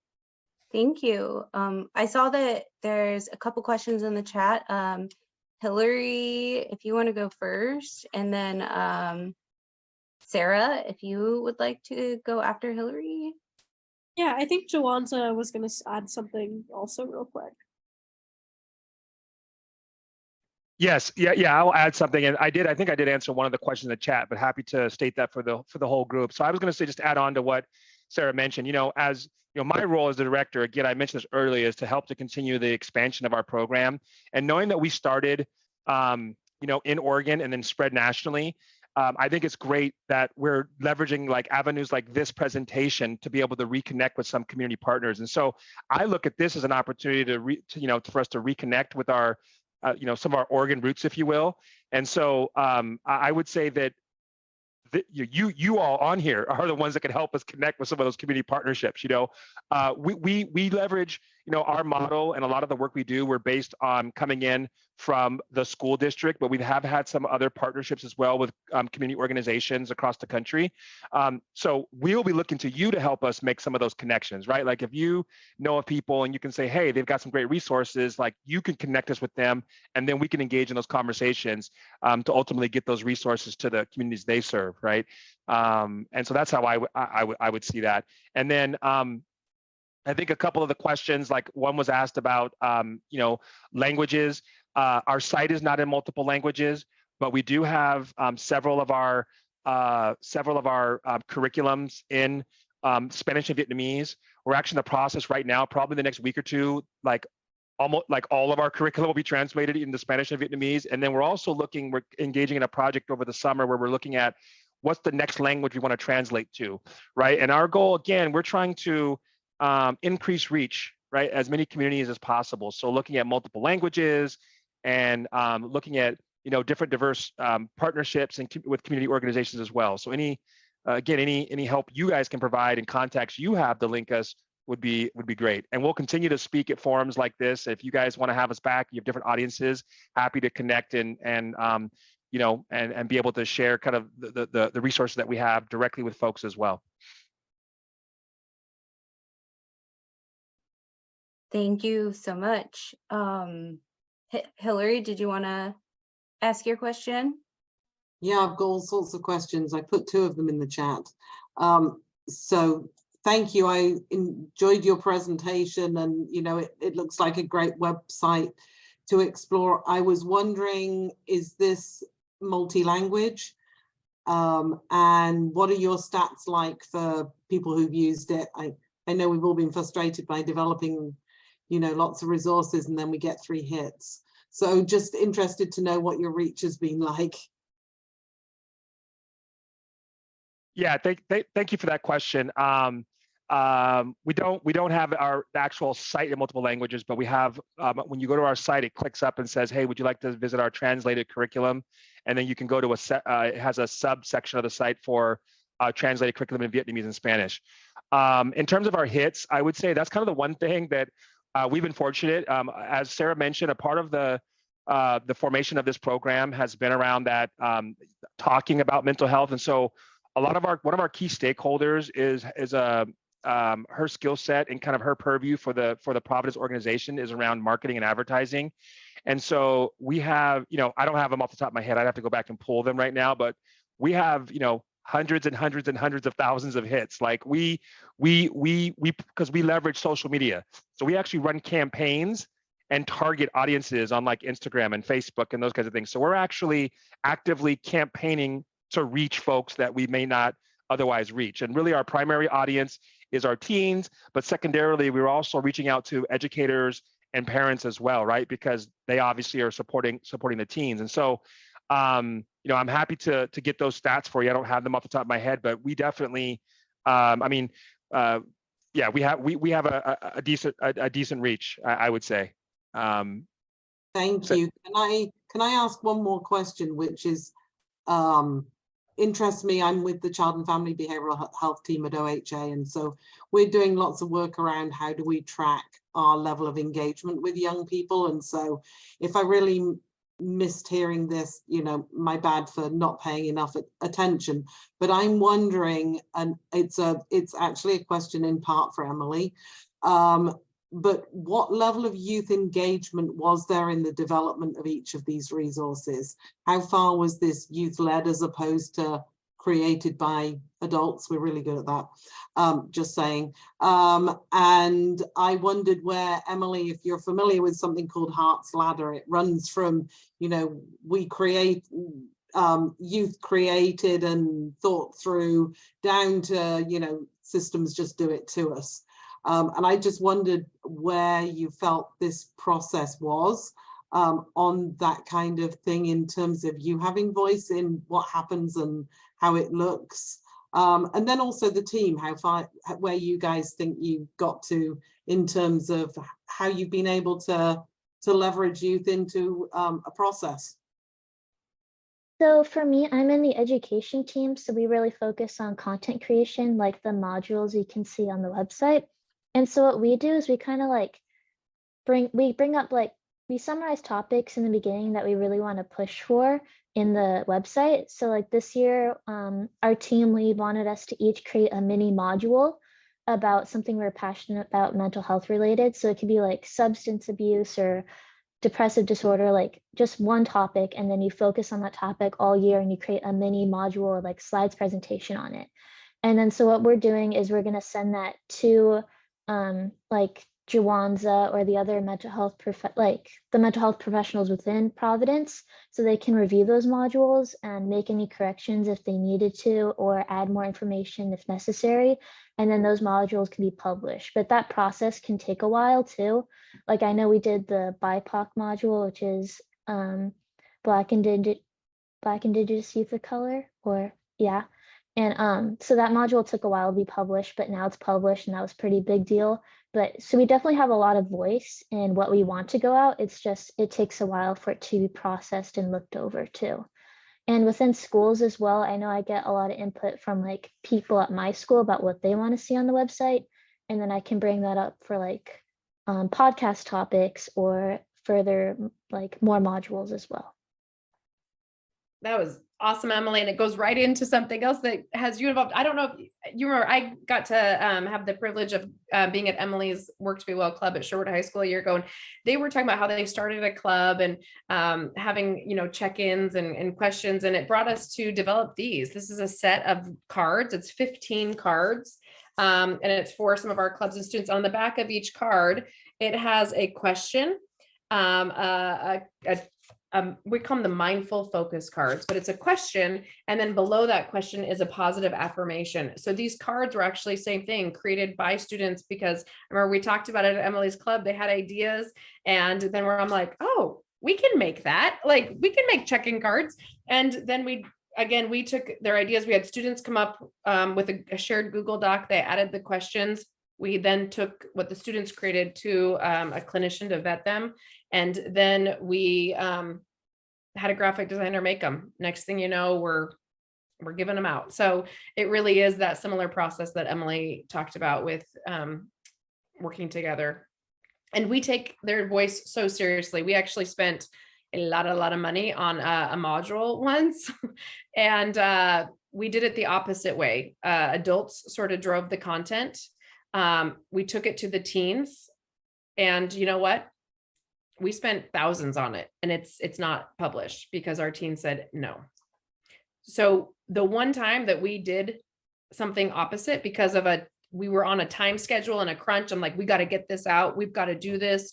Thank you. I saw that there's a couple questions in the chat. Hillary, if you want to go first, and then Sarah, if you would like to go after Hillary. Yeah, I think Joanza was going to add something also real quick. Yes, yeah, I'll add something. And I think I did answer one of the questions in the chat, but happy to state that for the whole group. So I was going to say, just add on to what Sarah mentioned, as my role as the director, again, I mentioned this earlier, is to help to continue the expansion of our program. And knowing that we started, in Oregon and then spread nationally, I think it's great that we're leveraging like avenues like this presentation to be able to reconnect with some community partners. And so I look at this as an opportunity for us to reconnect with our, some of our Oregon roots, if you will. And so I would say that you all on here are the ones that can help us connect with some of those community partnerships. We leverage our model, and a lot of the work we do, we're based on coming in from the school district, but we have had some other partnerships as well with community organizations across the country. So we'll be looking to you to help us make some of those connections, right? Like if you know of people and you can say, hey, they've got some great resources, like you can connect us with them, and then we can engage in those conversations to ultimately get those resources to the communities they serve, right? And so that's how I would see that. And then I think a couple of the questions, like one was asked about, languages. Our site is not in multiple languages, but we do have several of our curriculums in Spanish and Vietnamese. We're actually in the process right now, probably the next week or two, like almost like all of our curriculum will be translated into Spanish and Vietnamese. And then we're engaging in a project over the summer where we're looking at what's the next language we want to translate to, right? And our goal, again, we're trying to increase reach, right? As many communities as possible. So looking at multiple languages and looking at, different diverse partnerships and with community organizations as well. So any help you guys can provide and contacts you have to link us would be great. And we'll continue to speak at forums like this. If you guys want to have us back, you have different audiences, happy to connect and be able to share kind of the resources that we have directly with folks as well. Thank you so much. Hillary, did you want to ask your question? Yeah, I've got all sorts of questions. I put 2 of them in the chat. So thank you. I enjoyed your presentation, and it looks like a great website to explore. I was wondering, is this multi-language? And what are your stats like for people who've used it? I know we've all been frustrated by developing lots of resources and then we get 3 hits. So just interested to know what your reach has been like. Yeah, thank you for that question. We don't have the actual site in multiple languages, but we have, when you go to our site, it clicks up and says, hey, would you like to visit our translated curriculum? And then you can go to it has a subsection of the site for translated curriculum in Vietnamese and Spanish. In terms of our hits, I would say that's kind of the one thing that we've been fortunate. As Sarah mentioned, a part of the formation of this program has been around that talking about mental health. And so one of our key stakeholders is her skill set and kind of her purview for the Providence organization is around marketing and advertising. And so we have, I don't have them off the top of my head. I'd have to go back and pull them right now, but we have, hundreds and hundreds and hundreds of thousands of hits. Like because we leverage social media. So we actually run campaigns and target audiences on like Instagram and Facebook and those kinds of things. So we're actually actively campaigning to reach folks that we may not otherwise reach. And really our primary audience is our teens, but secondarily, we're also reaching out to educators and parents as well, right? Because they obviously are supporting the teens. And so I'm happy to get those stats for you. I don't have them off the top of my head, but we definitely, we have a decent reach, I would say. Thank you. Can I ask one more question, which is interests me? I'm with the Child and Family Behavioral Health team at OHA, and so we're doing lots of work around how do we track our level of engagement with young people. And so if I really missed hearing this, my bad for not paying enough attention, but I'm wondering, and it's actually a question in part for Emily, but what level of youth engagement was there in the development of each of these resources? How far was this youth-led as opposed to created by adults? We're really good at that, just saying. And I wondered where, Emily, if you're familiar with something called Hart's Ladder, it runs from, we create, youth created and thought through down to, systems just do it to us. And I just wondered where you felt this process was on that kind of thing, in terms of you having voice in what happens and how it looks. And then also the team, how far, where you guys think you got to in terms of how you've been able to leverage youth into a process. So for me, I'm in the education team, so we really focus on content creation, like the modules you can see on the website. And so what we do is we kind of like bring up, like, we summarize topics in the beginning that we really want to push for in the website. So like this year, our team lead wanted us to each create a mini module about something we're passionate about, mental health related. So it could be like substance abuse or depressive disorder, like just one topic, and then you focus on that topic all year and you create a mini module or like slides presentation on it. And then so what we're doing is we're going to send that to like Jawanza or the other mental health the mental health professionals within Providence, so they can review those modules and make any corrections if they needed to, or add more information if necessary. And then those modules can be published. But that process can take a while too. Like I know we did the BIPOC module, which is Black Indigenous Youth of Color, or yeah. And so that module took a while to be published, but now it's published, and that was a pretty big deal. But so we definitely have a lot of voice in what we want to go out. It's just, it takes a while for it to be processed and looked over too. And within schools as well, I know I get a lot of input from like people at my school about what they want to see on the website. And then I can bring that up for like podcast topics or further, like more modules as well. That was awesome, Emily. And it goes right into something else that has you involved. I don't know if you remember, I got to have the privilege of being at Emily's Work2BeWell club at Sherwood High School a year ago. And they were talking about how they started a club and having, check-ins and questions. And it brought us to develop these. This is a set of cards. It's 15 cards. And it's for some of our clubs and students. On the back of each card, it has a question, we call them the mindful focus cards, but it's a question. And then below that question is a positive affirmation. So these cards were actually same thing, created by students, because I remember we talked about it at Emily's club. They had ideas. And then I'm like, oh, we can make that. Like we can make check-in cards. And then we took their ideas. We had students come up with a shared Google Doc. They added the questions. We then took what the students created to a clinician to vet them. And then we had a graphic designer make them. Next thing you know, we're giving them out. So it really is that similar process that Emily talked about with working together. And we take their voice so seriously. We actually spent a lot of money on a module once. And we did it the opposite way. Adults sort of drove the content. We took it to the teens, and you know what? We spent thousands on it, and it's not published because our team said no. So the one time that we did something opposite, because we were on a time schedule and a crunch, I'm like, we got to get this out. We've got to do this.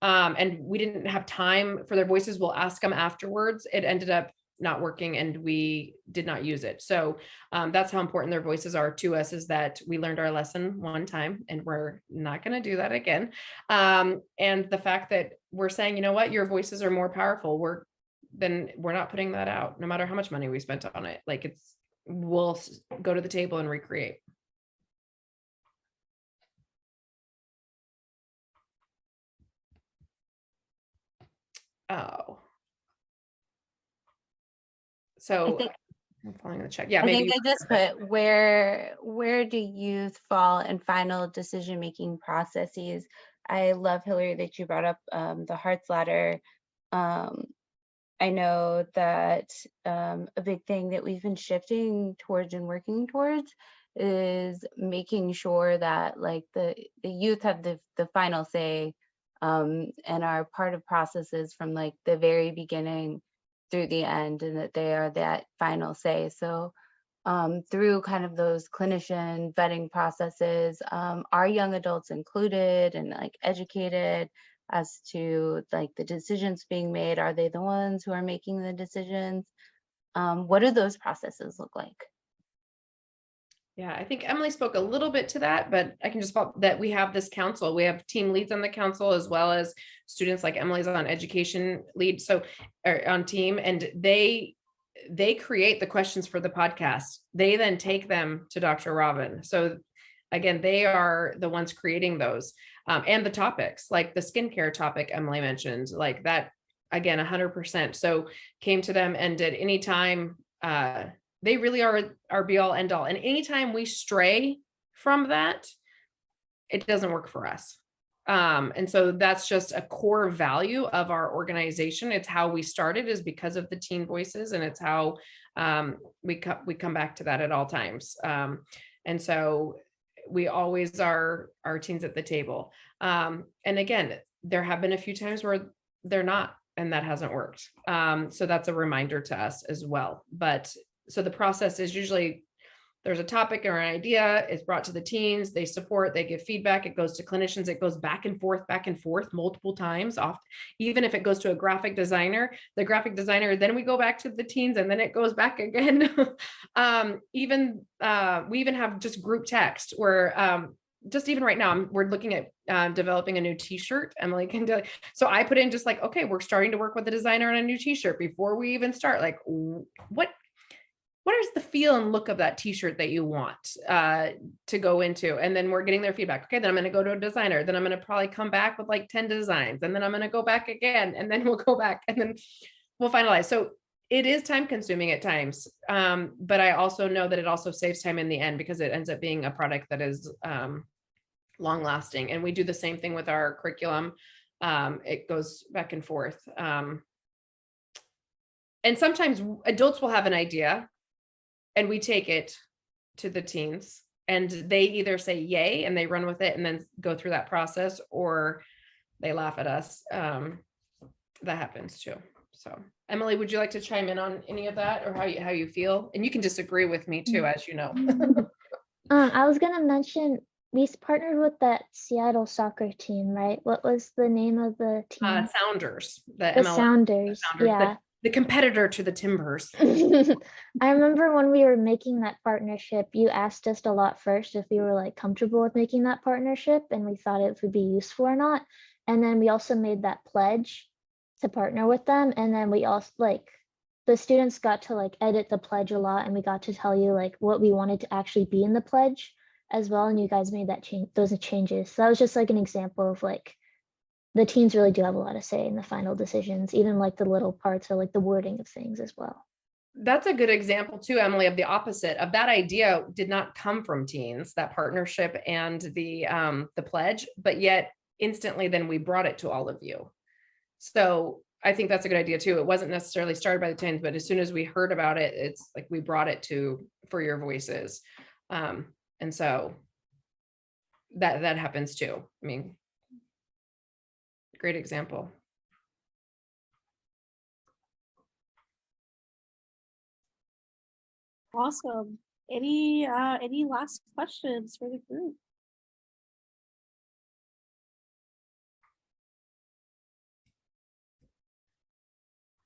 And we didn't have time for their voices. We'll ask them afterwards. It ended up not working, and we did not use it. So that's how important their voices are to us, is that we learned our lesson one time and we're not going to do that again. And the fact that we're saying, you know what, your voices are more powerful. We're not putting that out, no matter how much money we spent on it. Like we'll go to the table and recreate. Oh. So I'm following the check. Yeah, I maybe think I just put where do youth fall in final decision-making processes? I love, Hillary, that you brought up the Hearts Ladder. I know that a big thing that we've been shifting towards and working towards is making sure that like the youth have the final say and are part of processes from like the very beginning through the end, and that they are that final say. So through kind of those clinician vetting processes, are young adults included and like educated as to like the decisions being made? Are they the ones who are making the decisions? What do those processes look like? Yeah, I think Emily spoke a little bit to that, but I can just follow that we have this council. We have team leads on the council as well as students, like Emily's on education lead, so or on team, and they create the questions for the podcast. They then take them to Dr. Robin. So again, they are the ones creating those, and the topics, like the skincare topic Emily mentioned, like that, again, 100%. So came to them, and at any time, they really are our be all end all. And anytime we stray from that, it doesn't work for us. And so that's just a core value of our organization. It's how we started, is because of the teen voices, and it's how we come back to that at all times. And so we always are our teens at the table. And again, there have been a few times where they're not, and that hasn't worked. So that's a reminder to us as well. But so the process is usually there's a topic or an idea, it's brought to the teens, they support, they give feedback, it goes to clinicians, it goes back and forth multiple times off. Even if it goes to a graphic designer, the graphic designer, then we go back to the teens, and then it goes back again. We even have just group text where just even right now, we're looking at developing a new t-shirt. Emily can do it. So I put in just like, okay, we're starting to work with the designer on a new t-shirt before we even start. Like, what is the feel and look of that t-shirt that you want to go into? And then we're getting their feedback. Okay, then I'm going to go to a designer. Then I'm going to probably come back with like 10 designs. And then I'm going to go back again. And then we'll go back, and then we'll finalize. So it is time consuming at times. But I also know that it also saves time in the end, because it ends up being a product that is long lasting. And we do the same thing with our curriculum. It goes back and forth. And sometimes adults will have an idea, and we take it to the teens, and they either say yay and they run with it and then go through that process, or they laugh at us. That happens too. So Emily, would you like to chime in on any of that, or how you feel? And you can disagree with me too, as you know. I was gonna mention we partnered with that Seattle soccer team, right? What was the name of the team? Sounders, The MLS, Sounders. Sounders, Yeah. the competitor to the Timbers. I remember when we were making that partnership, you asked us a lot first if we were like comfortable with making that partnership, and we thought it would be useful or not. And then we also made that pledge to partner with them. And then we also like the students got to like edit the pledge a lot, and we got to tell you like what we wanted to actually be in the pledge as well. And you guys made that change, those changes. So that was just like an example of like the teens really do have a lot of say in the final decisions, even like the little parts or like the wording of things as well. That's a good example too, Emily, of the opposite of that idea did not come from teens, that partnership and the pledge, but yet instantly then we brought it to all of you. So I think that's a good idea too. It wasn't necessarily started by the teens, but as soon as we heard about it, it's like we brought it for your voices. And so that happens too. I mean, great example. Awesome. Any last questions for the group?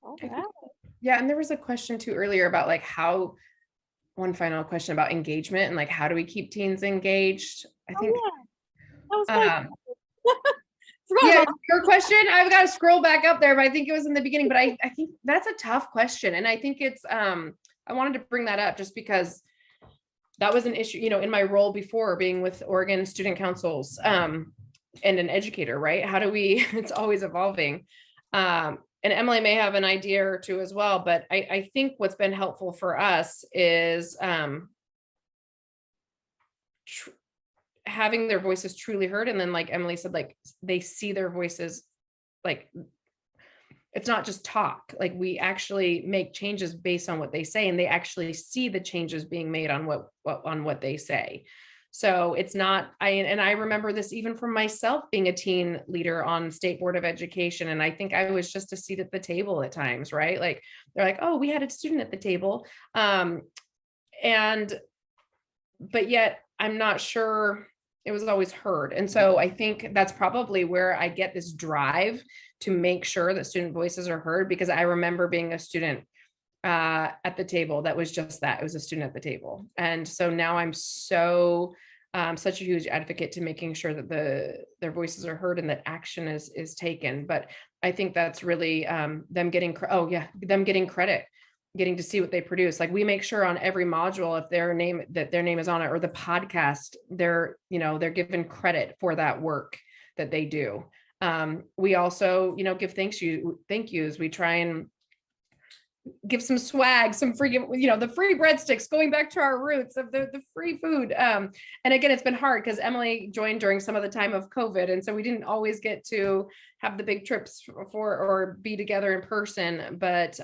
All right. Yeah, and there was a question too earlier about like one final question about engagement and like how do we keep teens engaged? I think that was my yeah, your question. I've got to scroll back up there, but I think it was in the beginning. But I think that's a tough question, and I think it's I wanted to bring that up just because that was an issue, in my role before being with Oregon Student Councils and an educator, right? How do we? It's always evolving. And Emily may have an idea or two as well, but I think what's been helpful for us is having their voices truly heard. And then like Emily said, like they see their voices, like it's not just talk, like we actually make changes based on what they say, and they actually see the changes being made on what they say. So it's not, I remember this even from myself being a teen leader on State Board of Education. And I think I was just a seat at the table at times, right? Like they're like, oh, we had a student at the table. But yet I'm not sure it was always heard. And so I think that's probably where I get this drive to make sure that student voices are heard, because I remember being a student at the table that was just that. It was a student at the table. And so now I'm so such a huge advocate to making sure that their voices are heard and that action is taken. But I think that's really them getting credit, getting to see what they produce. Like we make sure on every module, if their name is on it, or the podcast, they're given credit for that work that they do. We also, give thank yous. We try and give some swag, some free, the free breadsticks, going back to our roots of the free food. And again, it's been hard because Emily joined during some of the time of COVID. And so we didn't always get to have the big trips or be together in person, but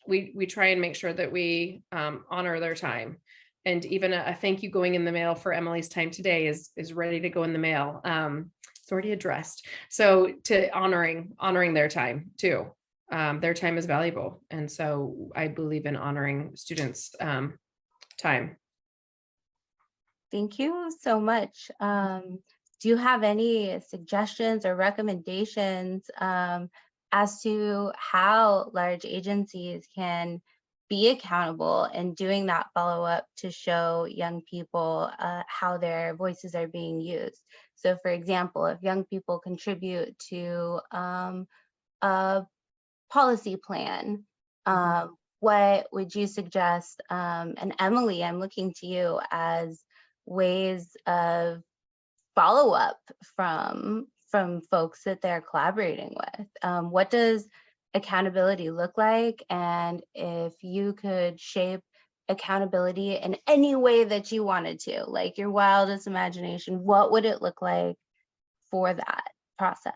we try and make sure that we honor their time. And even a thank you going in the mail for Emily's time today is ready to go in the mail. It's already addressed. So to honoring their time too. Their time is valuable. And so I believe in honoring students' time. Thank you so much. Do you have any suggestions or recommendations as to how large agencies can be accountable and doing that follow-up to show young people how their voices are being used? So for example, if young people contribute to a policy plan, what would you suggest? And Emily, I'm looking to you as ways of follow-up from folks that they're collaborating with. What does accountability look like? And if you could shape accountability in any way that you wanted to, like your wildest imagination, what would it look like for that process?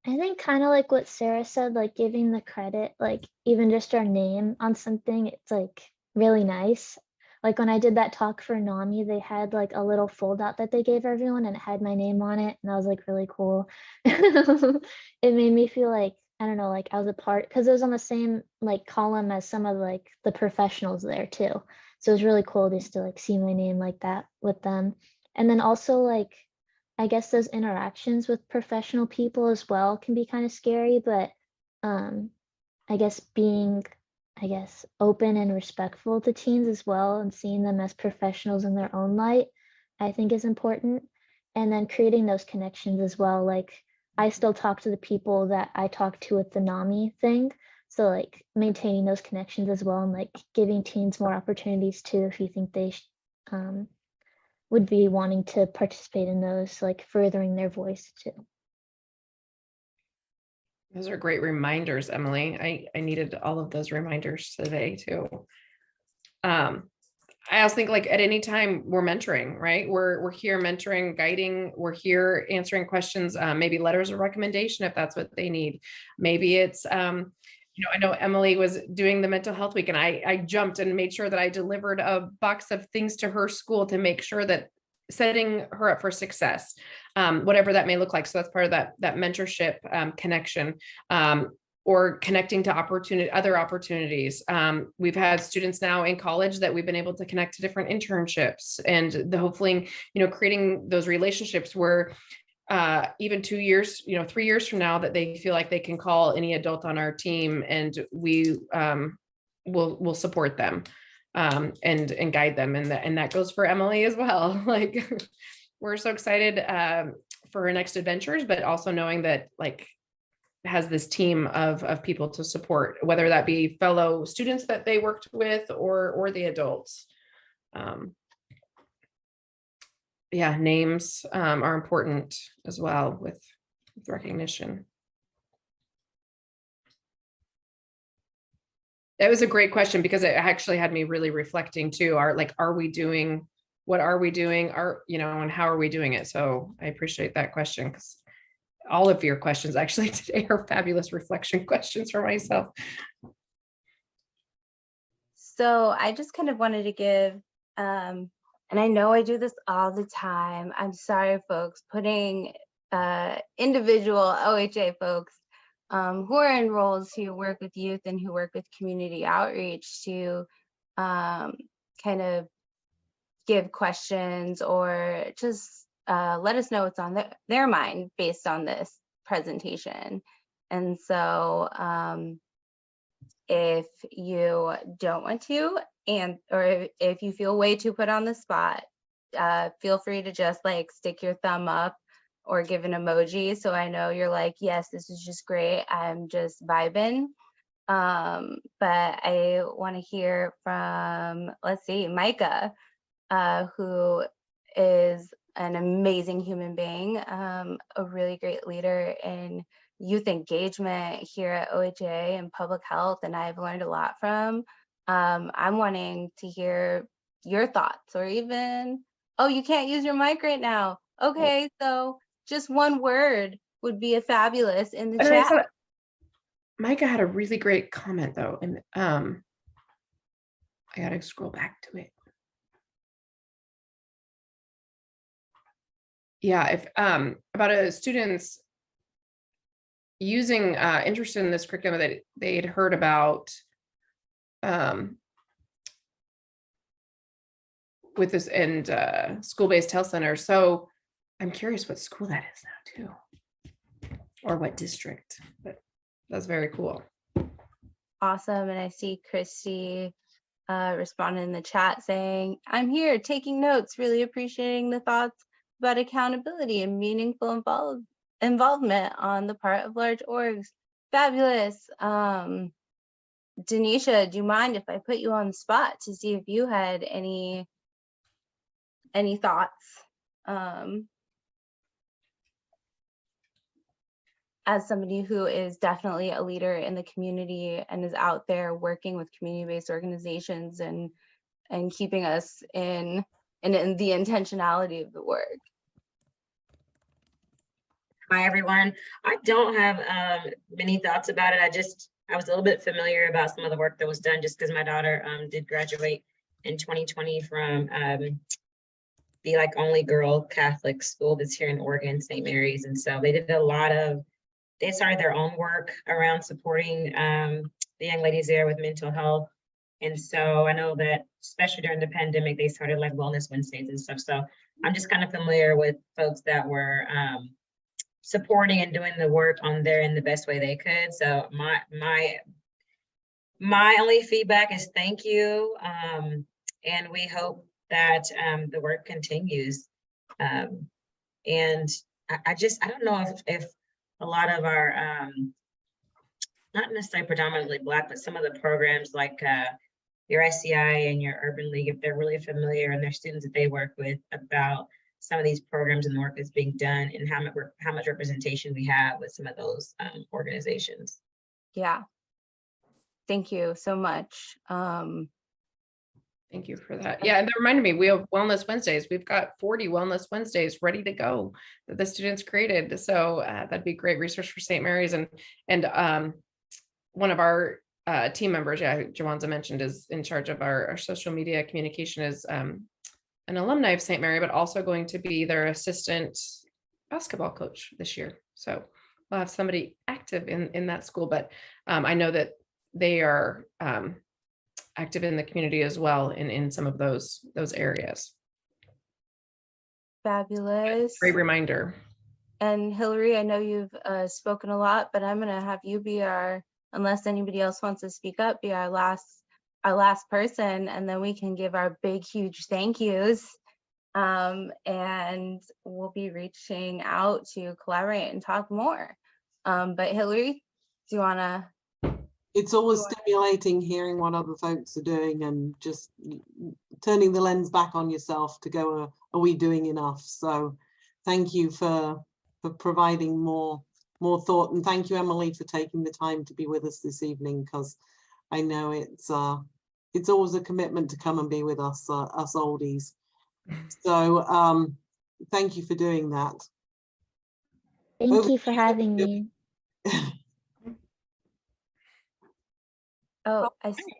I think kind of like what Sarah said, like giving the credit, like even just our name on something, it's like really nice. Like when I did that talk for NAMI, they had like a little fold out that they gave everyone and it had my name on it. And that was like really cool. It made me feel like, I don't know, like I was a part, because it was on the same like column as some of like the professionals there too. So it was really cool just to like see my name like that with them. And then also like, I guess those interactions with professional people as well can be kind of scary, but I guess being, open and respectful to teens as well and seeing them as professionals in their own light, I think is important. And then creating those connections as well. Like I still talk to the people that I talk to at the NAMI thing. So like maintaining those connections as well and like giving teens more opportunities too, if you think they would be wanting to participate in those, like furthering their voice too. Those are great reminders, Emily. I needed all of those reminders today too. I also think like at any time we're mentoring, right? We're here mentoring, guiding, we're here answering questions, maybe letters of recommendation if that's what they need. Maybe it's, I know Emily was doing the mental health week and I jumped and made sure that I delivered a box of things to her school to make sure that setting her up for success, whatever that may look like. So that's part of that mentorship connection. Or connecting to other opportunities. We've had students now in college that we've been able to connect to different internships and hopefully, creating those relationships where even 2 years, 3 years from now that they feel like they can call any adult on our team and we will support them and guide them. And that goes for Emily as well. Like we're so excited for her next adventures, but also knowing that like has this team of people to support, whether that be fellow students that they worked with or the adults. Yeah, names are important as well with recognition. That was a great question because it actually had me really reflecting too. Are we doing, what are we doing? And how are we doing it? So I appreciate that question because all of your questions actually today are fabulous reflection questions for myself. So I just kind of wanted to give, and I know I do this all the time. I'm sorry, folks, putting individual OHA folks who are in roles who work with youth and who work with community outreach to kind of give questions or just let us know what's on their mind based on this presentation. And so if you don't want to, or if you feel way too put on the spot, feel free to just like stick your thumb up or give an emoji, so I know you're like, yes, this is just great, I'm just vibing. But I want to hear from, let's see, Micah, who is an amazing human being, a really great leader in youth engagement here at OHA and public health, and I've learned a lot from. I'm wanting to hear your thoughts, or even, oh, you can't use your mic right now. Okay, so just one word would be a fabulous in the chat. Micah had a really great comment though, and I gotta scroll back to it. Yeah, if about a student's using interested in this curriculum that they'd heard about with this and school-based health center. So I'm curious what school that is now too, or what district, but that's very cool. Awesome. And I see Christy responded in the chat saying, I'm here taking notes, really appreciating the thoughts about accountability and meaningful involvement on the part of large orgs. Fabulous. Denisha, do you mind if I put you on the spot to see if you had any thoughts? As somebody who is definitely a leader in the community and is out there working with community-based organizations and keeping us in the intentionality of the work. Hi, everyone. I don't have many thoughts about it. I was a little bit familiar about some of the work that was done just because my daughter did graduate in 2020 from the only girl Catholic school that's here in Oregon, St. Mary's. And so they did they started their own work around supporting the young ladies there with mental health. And so I know that especially during the pandemic, they started Wellness Wednesdays and stuff. So I'm just kind of familiar with folks that were supporting and doing the work on there in the best way they could. So my only feedback is thank you. And we hope that the work continues. And I don't know if a lot of our, not necessarily predominantly Black, but some of the programs like your SCI and your Urban League, if they're really familiar and their students that they work with about some of these programs and the work that's being done and how much representation we have with some of those organizations. Yeah. Thank you so much. Thank you for that. Yeah, and that reminded me, we have Wellness Wednesdays. We've got 40 Wellness Wednesdays ready to go that the students created. So that'd be great resource for St. Mary's. And one of our team members, yeah, Jawanza mentioned, is in charge of our social media communication, is an alumni of St. Mary, but also going to be their assistant basketball coach this year. So we'll have somebody active in that school, but I know that they are active in the community as well in some of those areas. Fabulous. Great reminder. And Hillary, I know you've spoken a lot, but I'm going to have you be unless anybody else wants to speak up, be our last person, and then we can give our big, huge thank yous. And we'll be reaching out to collaborate and talk more. But Hillary, do you want to? It's always stimulating hearing what other folks are doing and just turning the lens back on yourself to go, are we doing enough? So thank you for providing more thought, and thank you, Emily, for taking the time to be with us this evening, because I know it's always a commitment to come and be with us oldies. So thank you for doing that. Thank you for having me. Oh, I see.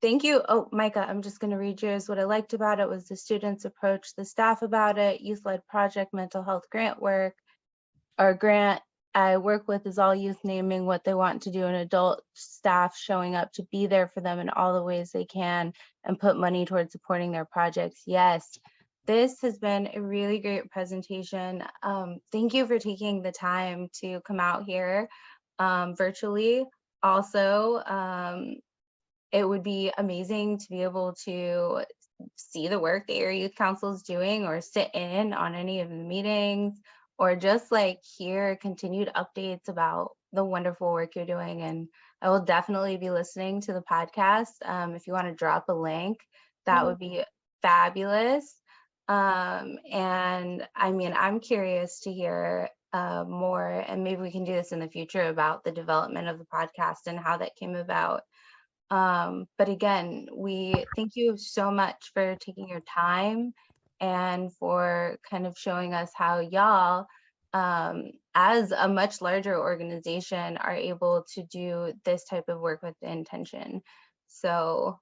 Thank you. Oh, Micah, I'm just going to read yours. What I liked about it was the students approached the staff about it. Youth-led project, mental health grant work. Our grant I work with is all youth naming what they want to do, and adult staff showing up to be there for them in all the ways they can and put money towards supporting their projects. Yes, this has been a really great presentation. Thank you for taking the time to come out here virtually. also, it would be amazing to be able to see the work that your youth council is doing, or sit in on any of the meetings, or just like hear continued updates about the wonderful work you're doing. And I will definitely be listening to the podcast. If you want to drop a link, that would be fabulous. And I mean, I'm curious to hear more, and maybe we can do this in the future, about the development of the podcast and how that came about. But again, we thank you so much for taking your time and for kind of showing us how y'all, as a much larger organization, are able to do this type of work with intention. So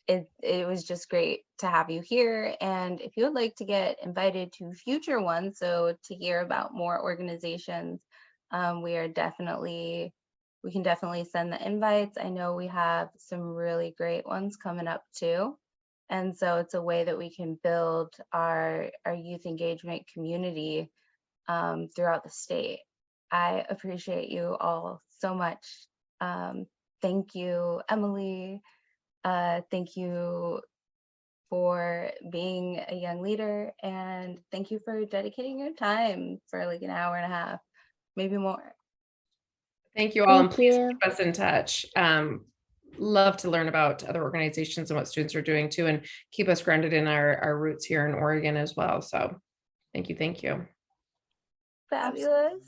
it was just great to have you here. And if you would like to get invited to future ones, so to hear about more organizations, we can definitely send the invites. I know we have some really great ones coming up too. And so it's a way that we can build our youth engagement community throughout the state. I appreciate you all so much. Thank you, Emily. Thank you for being a young leader, and thank you for dedicating your time for like an hour and a half, maybe more. Thank you all, and Thank please you. keep us in touch. Love to learn about other organizations and what students are doing too, and keep us grounded in our roots here in Oregon as well. So thank you. Fabulous.